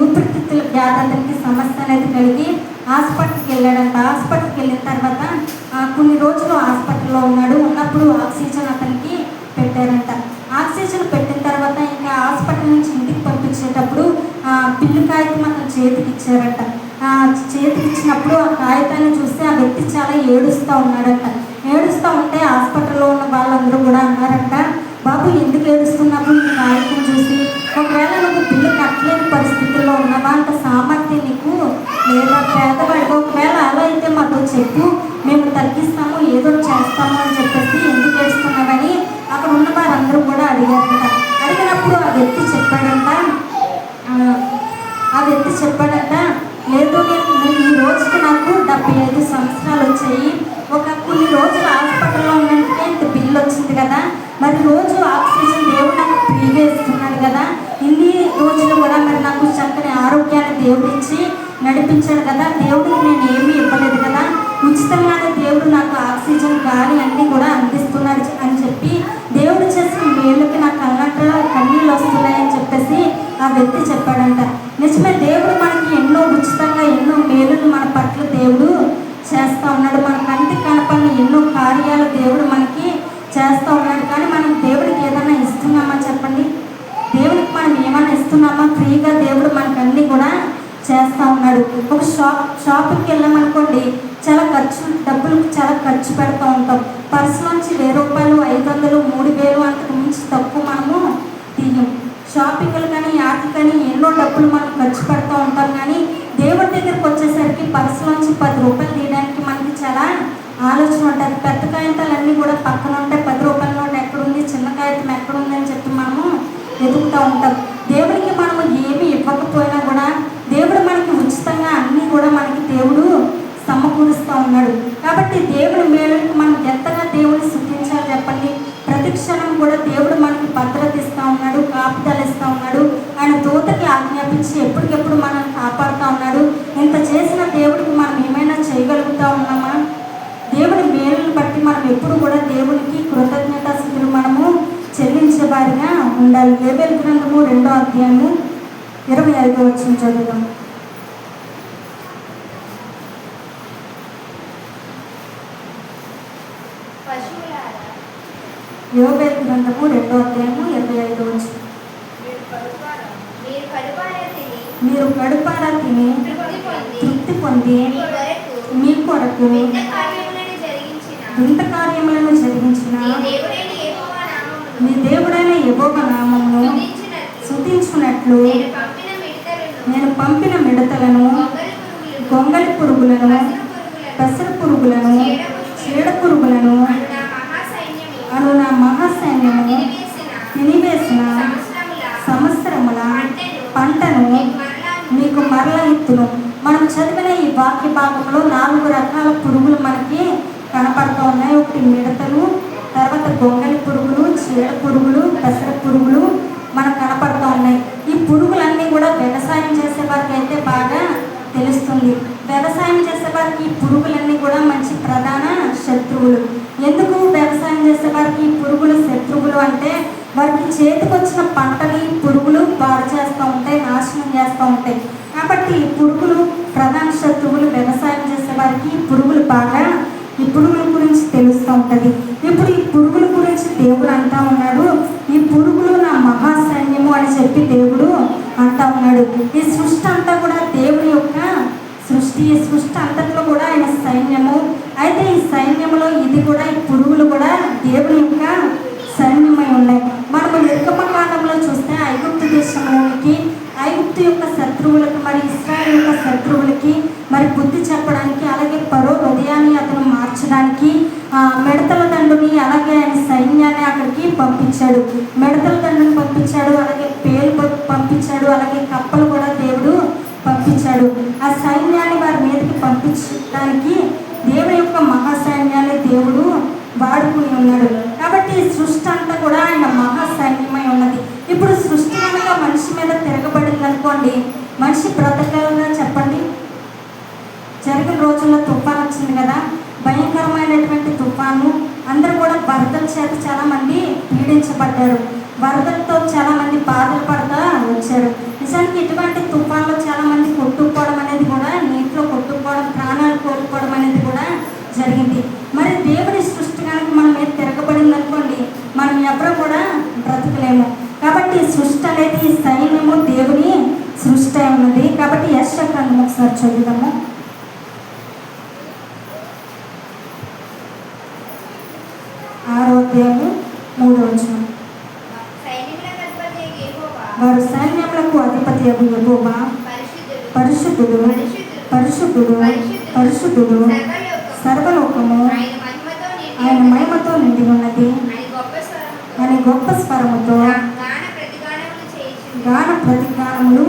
ఊపిరితిత్తుల వ్యాధి, అతనికి సమస్య అనేది కలిగి హాస్పిటల్కి వెళ్ళాడంట. హాస్పిటల్కి వెళ్ళిన తర్వాత కొన్ని రోజులు హాస్పిటల్లో ఉన్నప్పుడు ఆక్సిజన్ అతనికి పెట్టారంట. ఆక్సిజన్ పెట్టిన తర్వాత ఇంకా హాస్పిటల్ నుంచి ఇంటికి పంపించేటప్పుడు పిల్లి కాగితం అతను చేతికి ఇచ్చారంట. చేతికి ఇచ్చినప్పుడు ఆ కాగితాన్ని చూస్తే ఆ వ్యక్తి చాలా ఏడుస్తూ ఉన్నాడంట. ఏడుస్తూ ఉంటే హాస్పిటల్లో ఉన్న వాళ్ళందరూ కూడా అన్నారంట, బాబు ఎందుకు ఏడుస్తున్నప్పుడు ఈ కాగితం చూసి, ఒకవేళ నువ్వు బిల్లు కట్టలేని పరిస్థితుల్లో ఉన్నావా, అంత సామర్థ్యం నీకు లేదా, పేదవాడిగా ఒకవేళ అలా అయితే మాతో చెప్పు, మేము తగ్గిస్తాము, ఏదో చేస్తాము అని చెప్పేసి ఎందుకు ఏడుస్తున్నావని అక్కడ ఉన్న వారందరూ కూడా అడిగారంట. అడిగినప్పుడు ఆ వ్యక్తి చెప్పాడంట, లేదు ఈ రోజుకి నాకు 75 సంవత్సరాలు వచ్చాయి, కొన్ని రోజులు హాస్పిటల్లో ఉన్నందుకే ఇంత బిల్లు వచ్చింది కదా, మరి రోజు ఆక్సిజన్ దేవుడు నాకు ఫ్రీగా ఇస్తున్నాడు కదా, ఇన్ని రోజులు కూడా మరి నాకు చక్కని ఆరోగ్యాన్ని దేవుడు ఇచ్చి నడిపించాడు కదా, దేవుడికి నేను ఏమీ ఇవ్వలేదు కదా, ఉచితంగానే దేవుడు నాకు ఆక్సిజన్ గాలి అన్నీ కూడా అందిస్తున్నాడు అని చెప్పి దేవుడు చేసిన మేలుకి నాకు కన్నీళ్ళు వస్తున్నాయని చెప్పేసి ఆ వ్యక్తి చెప్పాడంట. నిజమే, దేవుడు మనకి ఎన్నో ఉచితంగా ఎన్నో మేలులు మన పట్ల దేవుడు చేస్తూ ఉన్నాడు. మన కంటికి కనపడిన ఎన్నో కార్యాలు దేవుడు మనకి చేస్తూ ఉన్నాడు. కానీ మనం దేవుడికి ఏదైనా ఇస్తున్నామా చెప్పండి? దేవుడికి మనం ఏమైనా ఇస్తున్నామా? ఫ్రీగా దేవుడు మనకు అన్నీ కూడా చేస్తూ ఉన్నాడు. ఒక షాపింగ్కి వెళ్ళామనుకోండి, చాలా డబ్బులు చాలా ఖర్చు పెడతా ఉంటాం. పర్స్ నుంచి 1000 రూపాయలు, 500, 3000 అంతకు మించి తక్కువ మనము తీయం. షాపింగ్లు కానీ వాటికి కానీ ఎన్నో డబ్బులు మనం ఖర్చు పెడతా ఉంటాం. కానీ దేవుడి దగ్గరికి వచ్చేసరికి పర్స్ నుంచి 10 రూపాయలు తీయడానికి మనకి చాలా ఆలోచన ఉంటుంది. పెద్ద కాగితాలన్నీ కూడా పక్కన ఉంటాయి. 10 రూపాయల నోట్ ఎక్కడుంది, చిన్న కాగితం ఎక్కడుంది అని చెప్పి మనము వెతుకుతూ ఉంటాం. దేవుడికి మనము ఏమి ఇవ్వకపోయినా కూడా దేవుడు మనకి ఉచితంగా అన్నీ కూడా మనకి దేవుడు సమకూరుస్తూ ఉన్నాడు. కాబట్టి దేవుడి మేలుకి మనం ఎంతగా దేవుడిని స్తుతించాలి చెప్పండి? ప్రతి క్షణం కూడా దేవుడు మనకి భద్రత ఇస్తూ ఉన్నాడు, కాపుదల ఇస్తూ ఉన్నాడు. ఆయన దూతకి ఆజ్ఞాపించి ఎప్పటికెప్పుడు మనల్ని కాపాడుతూ ఉన్నాడు. ఇంత చేసిన దేవుడికి మనం ఏమైనా చేయగలుగుతూ ఉన్నామా? దేవుడి మేలుని బట్టి మనం ఎప్పుడు కూడా దేవునికి కృతజ్ఞతాస్తుతులు మనము చెల్లించే వారిగా ఉండాలి. యోవేలు గ్రంథము 2వ అధ్యాయము 25వ వచనం చదువుదాం. యోవేలు గ్రంథము 2వ అధ్యాయము 25వ వచనం. మీరు కడుపారా తిని తృప్తి పొంది మీ కొరకు వింత కార్యములను జరిగించిన మీ దేవుడైన యెహోవా నామమును స్తుతించున్నట్లు నేను పంపిన మిడతలను, గొంగళి పురుగులను, పెసర పురుగులను, చీడ పురుగులను అను నా మహాసైన్యము తినివేసిన సంవత్సరముల పంటను మీకు మరల ఇత్తును. మనం చదివిన ఈ వాక్య భాగంలో 4 రకాల పురుగులు మనకి కనపడుతూ ఉన్నాయి. ఒకటి మిడతలు, తర్వాత గొంగళి పురుగులు, చీడ పురుగులు, పెసర పురుగులు మనకు కనపడుతూ ఉన్నాయి. ఈ పురుగులన్నీ కూడా వ్యవసాయం చేసే వారికి అయితే బాగా తెలుస్తుంది. వ్యవసాయం చేసే వారికి ఈ పురుగులన్నీ కూడా మంచి ప్రధాన శత్రువులు. ఎందుకు వ్యవసాయం చేసే వారికి ఈ పురుగులు శత్రువులు అంటే, వారికి చేతికొచ్చిన పంటని పురుగులు పాడు చేస్తూ ఉంటాయి, నాశనం చేస్తూ ఉంటాయి. కాబట్టి ఈ పురుగులు ప్రధాన శత్రువులు. వ్యవసాయం చేసే వారికి పురుగులు బాగా ఈ పురుగుల గురించి తెలుస్తూ ఉంటుంది. ఇప్పుడు ఈ పురుగుల గురించి దేవుడు అంటా ఉన్నాడు, ఈ పురుగులు నా మహాసైన్యము అని చెప్పి దేవుడు అంటా ఉన్నాడు. ఈ సృష్టి అంతా కూడా దేవుని యొక్క సృష్టి. ఈ సృష్టి అంతట్లో కూడా ఆయన సైన్యము. అయితే ఈ సైన్యంలో ఇది కూడా, ఈ పురుగులు కూడా దేవుని యొక్క సైన్యమై ఉన్నాయి. మనము నిర్గమకాండంలో చూస్తే ఐగుప్తు దేశంలోనికి, ఐగుప్తు యొక్క శత్రువులకు, మరి ఇశ్రాయేలు యొక్క శత్రువులకి మరి బుద్ధి చెప్పడానికి, అలాగే ఫరో హృదయాన్ని అతను మార్చడానికి మిడతల దండుని, అలాగే ఆయన సైన్యాన్ని అక్కడికి పంపించాడు. మిడతల దండుని పంపించాడు, అలాగే పేలు పంపించాడు, అలాగే కప్పలు కూడా దేవుడు పంపించాడు. ఆ సైన్యాన్ని వారి మీదకి పంపించడానికి దేవుని యొక్క మహాసైన్యాన్ని దేవుడు వాడుకుని ఉన్నాడు. కాబట్టి ఈ సృష్టి అంతా కూడా ఆయన మహాసైన్యమై ఉన్నది. ఇప్పుడు సృష్టి కనుక మనిషి మీద తిరగబడింది అనుకోండి, మనిషి బ్రతకగలగా చెప్పండి? జరిగిన రోజుల్లో తుఫాన్ వచ్చింది కదా, భయంకరమైనటువంటి తుఫాను. అందరూ కూడా వరదల చేత చాలామంది పీడించబడ్డారు. వరదలతో చాలామంది బాధలు పడతా వచ్చారు. నిజానికి ఇటువంటి తుఫాన్లో చాలామంది కొట్టుకుపోవడం అనేది కూడా, నీటిలో కొట్టుకుపోవడం, ప్రాణాలు కోల్పోవడం అనేది కూడా జరిగింది. మరి దేవుడి సృష్టి కనుక మనం మీద తిరగబడింది అనుకోండి, మనం ఎవరో కూడా బ్రతకలేము. కాబట్టి సృష్టి అనేది, ఈ సైన్యము దేవుని సృష్టి ఉన్నది. కాబట్టి యెషయా గ్రంథం ఒకసారి చదువుదాము. 6వ అధ్యాయము 3వ వచనం. వారు సైన్యములకు అధిపతి యెహోవా పరిశుద్ధుడు, పరిశుద్ధుడు, పరిశుద్ధుడు, సర్వలోకము ఆయన మహిమతో నిండి ఉన్నది అని గొప్ప స్వరముతో గాన ప్రతిగానములు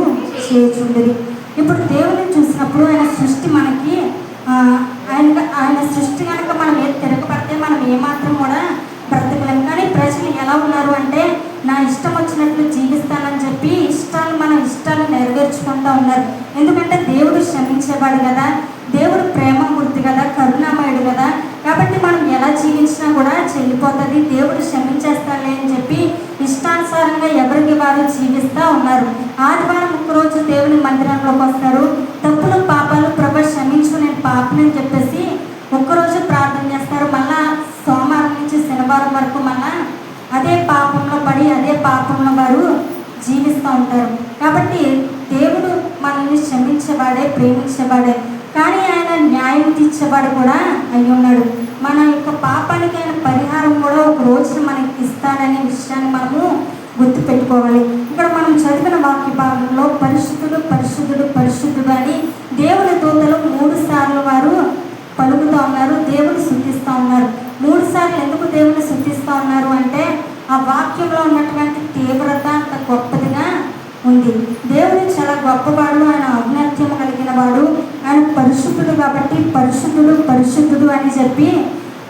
చేయుచుండిరి. ఇప్పుడు దేవుని చూసినప్పుడు ఆయన సృష్టి మనకి ఆయన సృష్టి కనుక మనం తిరగబడితే మనం ఏమాత్రం కూడా బ్రతకలేము. కానీ ప్రజలు ఎలా ఉన్నారు అంటే, నా ఇష్టం వచ్చినట్లు జీవిస్తానని చెప్పి మన ఇష్టాలు నెరవేర్చుకుంటూ ఉన్నారు. ఎందుకంటే దేవుడు క్షమించేవాడు కదా, దేవుడు ప్రేమమూర్తి కదా, కరుణా కాబట్టి మనం ఎలా జీవించినా కూడా చెల్లిపోతుంది, దేవుడు క్షమించేస్తాడులే అని చెప్పి ఇష్టానుసారంగా ఎవరికి వారు జీవిస్తూ ఉన్నారు. ఆదివారం ఒక్కరోజు దేవుని మందిరంలోకి వస్తారు, తప్పులు పాపాలు ప్రభు క్షమించు నేను పాపనని చెప్పేసి ఒక్కరోజు ప్రార్థన చేస్తారు. మళ్ళా సోమవారం నుంచి శనివారం వరకు మళ్ళా అదే పాపంలో పడి అదే పాపంలో వారు జీవిస్తూ ఉంటారు. కాబట్టి దేవుడు మనల్ని క్షమించేవాడే, ప్రేమించేవాడే, కానీ ఆయన న్యాయం తీర్చేవాడు కూడా అయి ఉన్నాడు. మన యొక్క పాపానికి ఆయన పరిహారం కూడా ఒక రోజున మనకి ఇస్తాడనే విషయాన్ని మనము గుర్తుపెట్టుకోవాలి. ఇక్కడ మనం చదివిన వాక్య భాగంలో పరిశుద్ధుడు పరిశుద్ధుడు పరిశుద్ధుడు అని దేవుని దూతలు 3 సార్లు వారు పలుకుతూ ఉన్నారు, దేవుని స్తుతిస్తూ ఉన్నారు. 3 సార్లు ఎందుకు దేవుని స్తుతిస్తూ ఉన్నారు అంటే ఆ వాక్యంలో ఉన్నటువంటి తీవ్రత అంత గొప్పదిగా ఉంది. దేవుడు చాలా గొప్పవాడు, ఆయన ఔన్నత్యం కలిగిన వాడు, ఆయన పరిశుద్ధుడు కాబట్టి పరిశుద్ధుడు పరిశుద్ధుడు అని చెప్పి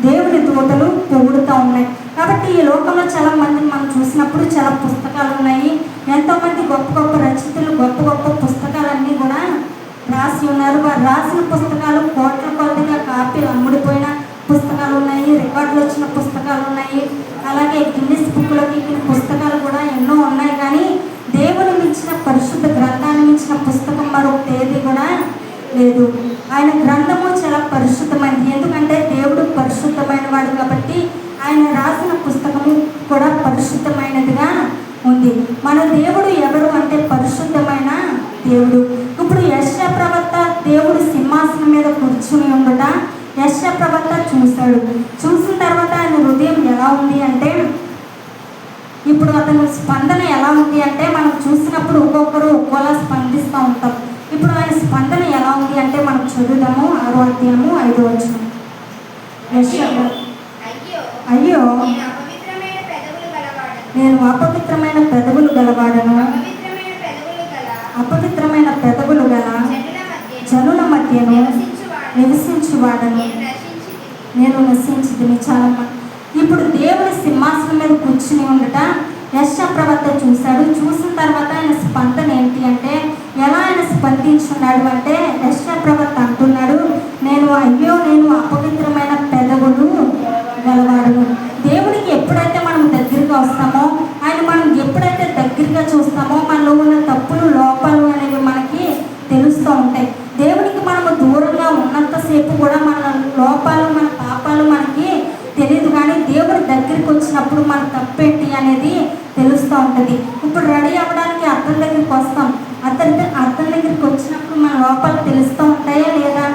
దేవుని దూతలు పొగుడుతూ ఉన్నాయి. కాబట్టి ఈ లోకంలో చాలా మందిని మనం చూసినప్పుడు చాలా పుస్తకాలు ఉన్నాయి, ఎంతోమంది గొప్ప గొప్ప రచయితలు గొప్ప గొప్ప పుస్తకాలన్నీ కూడా రాసి ఉన్నారు. వారు రాసిన పుస్తకాలు కోట్ల కొలదిగా కాపీలు అమ్ముడిపోయిన పుస్తకాలు ఉన్నాయి, రికార్డులు వచ్చిన పుస్తకాలు ఉన్నాయి, అలాగే గిన్నిస్ బుక్లోకి ఎక్కిన పుస్తకాలు కూడా ఎన్నో ఉన్నాయి. కానీ దేవుని మించిన పరిశుద్ధ గ్రంథాన్ని మించిన పుస్తకం మరొకటి ఏది కూడా లేదు. ఆయన గ్రంథము చాలా పరిశుద్ధమైనది, ఎందుకంటే దేవుడు పరిశుద్ధమైన వాడు కాబట్టి ఆయన రాసిన పుస్తకము కూడా పరిశుద్ధమైనదిగా ఉంది. మన దేవుడు ఎవరు అంటే పరిశుద్ధమైన దేవుడు. ఇప్పుడు యెషయా ప్రవక్త దేవుడు సింహాసనం మీద కూర్చుని ఉండట యెషయా ప్రవక్త చూశాడు. చూసిన తర్వాత ఆయన హృదయం ఎలా ఉంది అంటే, ఇప్పుడు అతని స్పందన ఎలా ఉంది అంటే మనం చూసినప్పుడు ఒక్కొక్కరు ఒక్కోలా స్పందిస్తూ ఉంటాం. ఇప్పుడు ఆయన స్పందన ఎలా ఉంది అంటే మనం చదువుదాము 6వ అధ్యాయము 5వ వచనం. అయ్యో నేను అపవిత్రమైన పెదవులు గలవాడను, అపవిత్రమైన పెదవులు గల జనుల మధ్యను నివసించువాడను, నేను నశించింది. చాలా ఇప్పుడు దేవుని సింహాసనం మీద కూర్చుని ఉండట యెషయా ప్రవక్త చూశాడు. చూసిన తర్వాత ఆయన స్పందన ఏంటి అంటే ఎలా ఆయన స్పందించున్నాడు అంటే యెషయా ప్రవక్త అంటున్నాడు, అయ్యో నేను అపవిత్రమైన పెదవులు గలవాడును. దేవునికి ఎప్పుడైతే మనం దగ్గరగా వస్తామో, ఆయన మనం ఎప్పుడైతే దగ్గరగా చూస్తామో మనలో ఉన్న తప్పులు లోపాలు అనేవి మనకి తెలుస్తూ ఉంటాయి. దేవునికి మనము దూరంగా ఉన్నంతసేపు కూడా మన లోపాలు మన పాపాలు మనకి తెలియదు, కానీ దేవుడి దగ్గరికి వచ్చినప్పుడు మన తప్పేంటి అనేది తెలుస్తూ ఉంటుంది. ఇప్పుడు రెడీ అవ్వడానికి అర్థం దగ్గరికి వస్తాం, అర్థం దగ్గరికి వచ్చినప్పుడు మన లోపాలు తెలుస్తూ ఉంటాయా లేదా,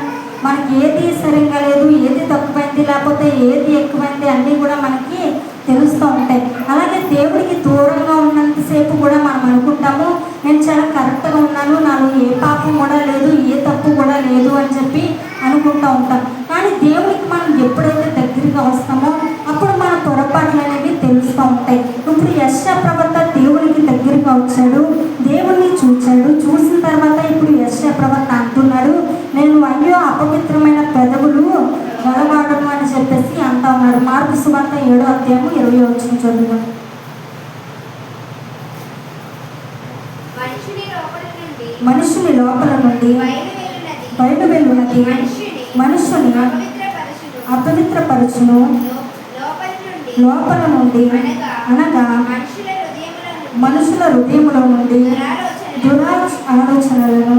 మనకి ఏది సరిగ్గా లేదు, ఏది తక్కువైంది లేకపోతే ఏది ఎక్కువైంది అన్నీ కూడా మనకి తెలుస్తూ ఉంటాయి. అలాగే దేవుడికి దూరంగా ఉన్నంతసేపు కూడా మనం అనుకుంటాము నేను చాలా కరెక్ట్గా ఉన్నాను, నాలో ఏ పాపం కూడా లేదు, ఏ తప్పు కూడా లేదు అని చెప్పి అనుకుంటూ ఉంటాం. కానీ దేవుడికి మనం ఎప్పుడైతే దగ్గరగా వస్తామో అప్పుడు మన పొరపాట్లు అనేవి తెలుస్తూ ఉంటాయి. ఇప్పుడు యెషయా ప్రవక్త దేవునికి దగ్గరగా వచ్చాడు, దేవుణ్ణి చూశాడు. చూసిన తర్వాత ఇప్పుడు యెషయా ప్రవక్త అంటున్నాడు, నేను అయ్యో అపవిత్రమైన పెదవులు గలవాడను అని చెప్పేసి అంటా ఉన్నాడు. మార్కు సువార్త 7వ అధ్యాయము 20వ వచనం చదువుతాం. మనుషుని లోపల నుండి బయట వెళ్ళున్నది మనుషుని అపవిత్రపరచును, లోపల నుండి అనగా మనుషుల హృదయముల నుండి ఆలోచనలను,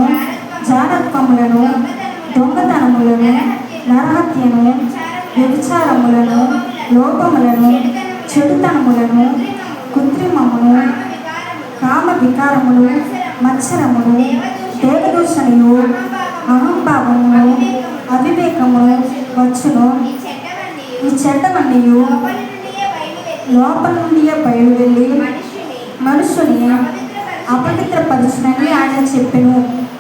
జారత్వములను, దొంగతనములను, నరహత్యను, వ్యభిచారములను, లోపములను, చెడుతనములను, కృత్రిమమును, కామ వికారములు, మత్సరములు, దేవదూషణయు, అహంభావమును, అవివేకమును వచ్చును. ఈ చెడ్డవన్నీయు లోపల నుండి బయలు వెళ్ళి మనుషుని అపవిత్రపరచునని ఆయన చెప్పెను.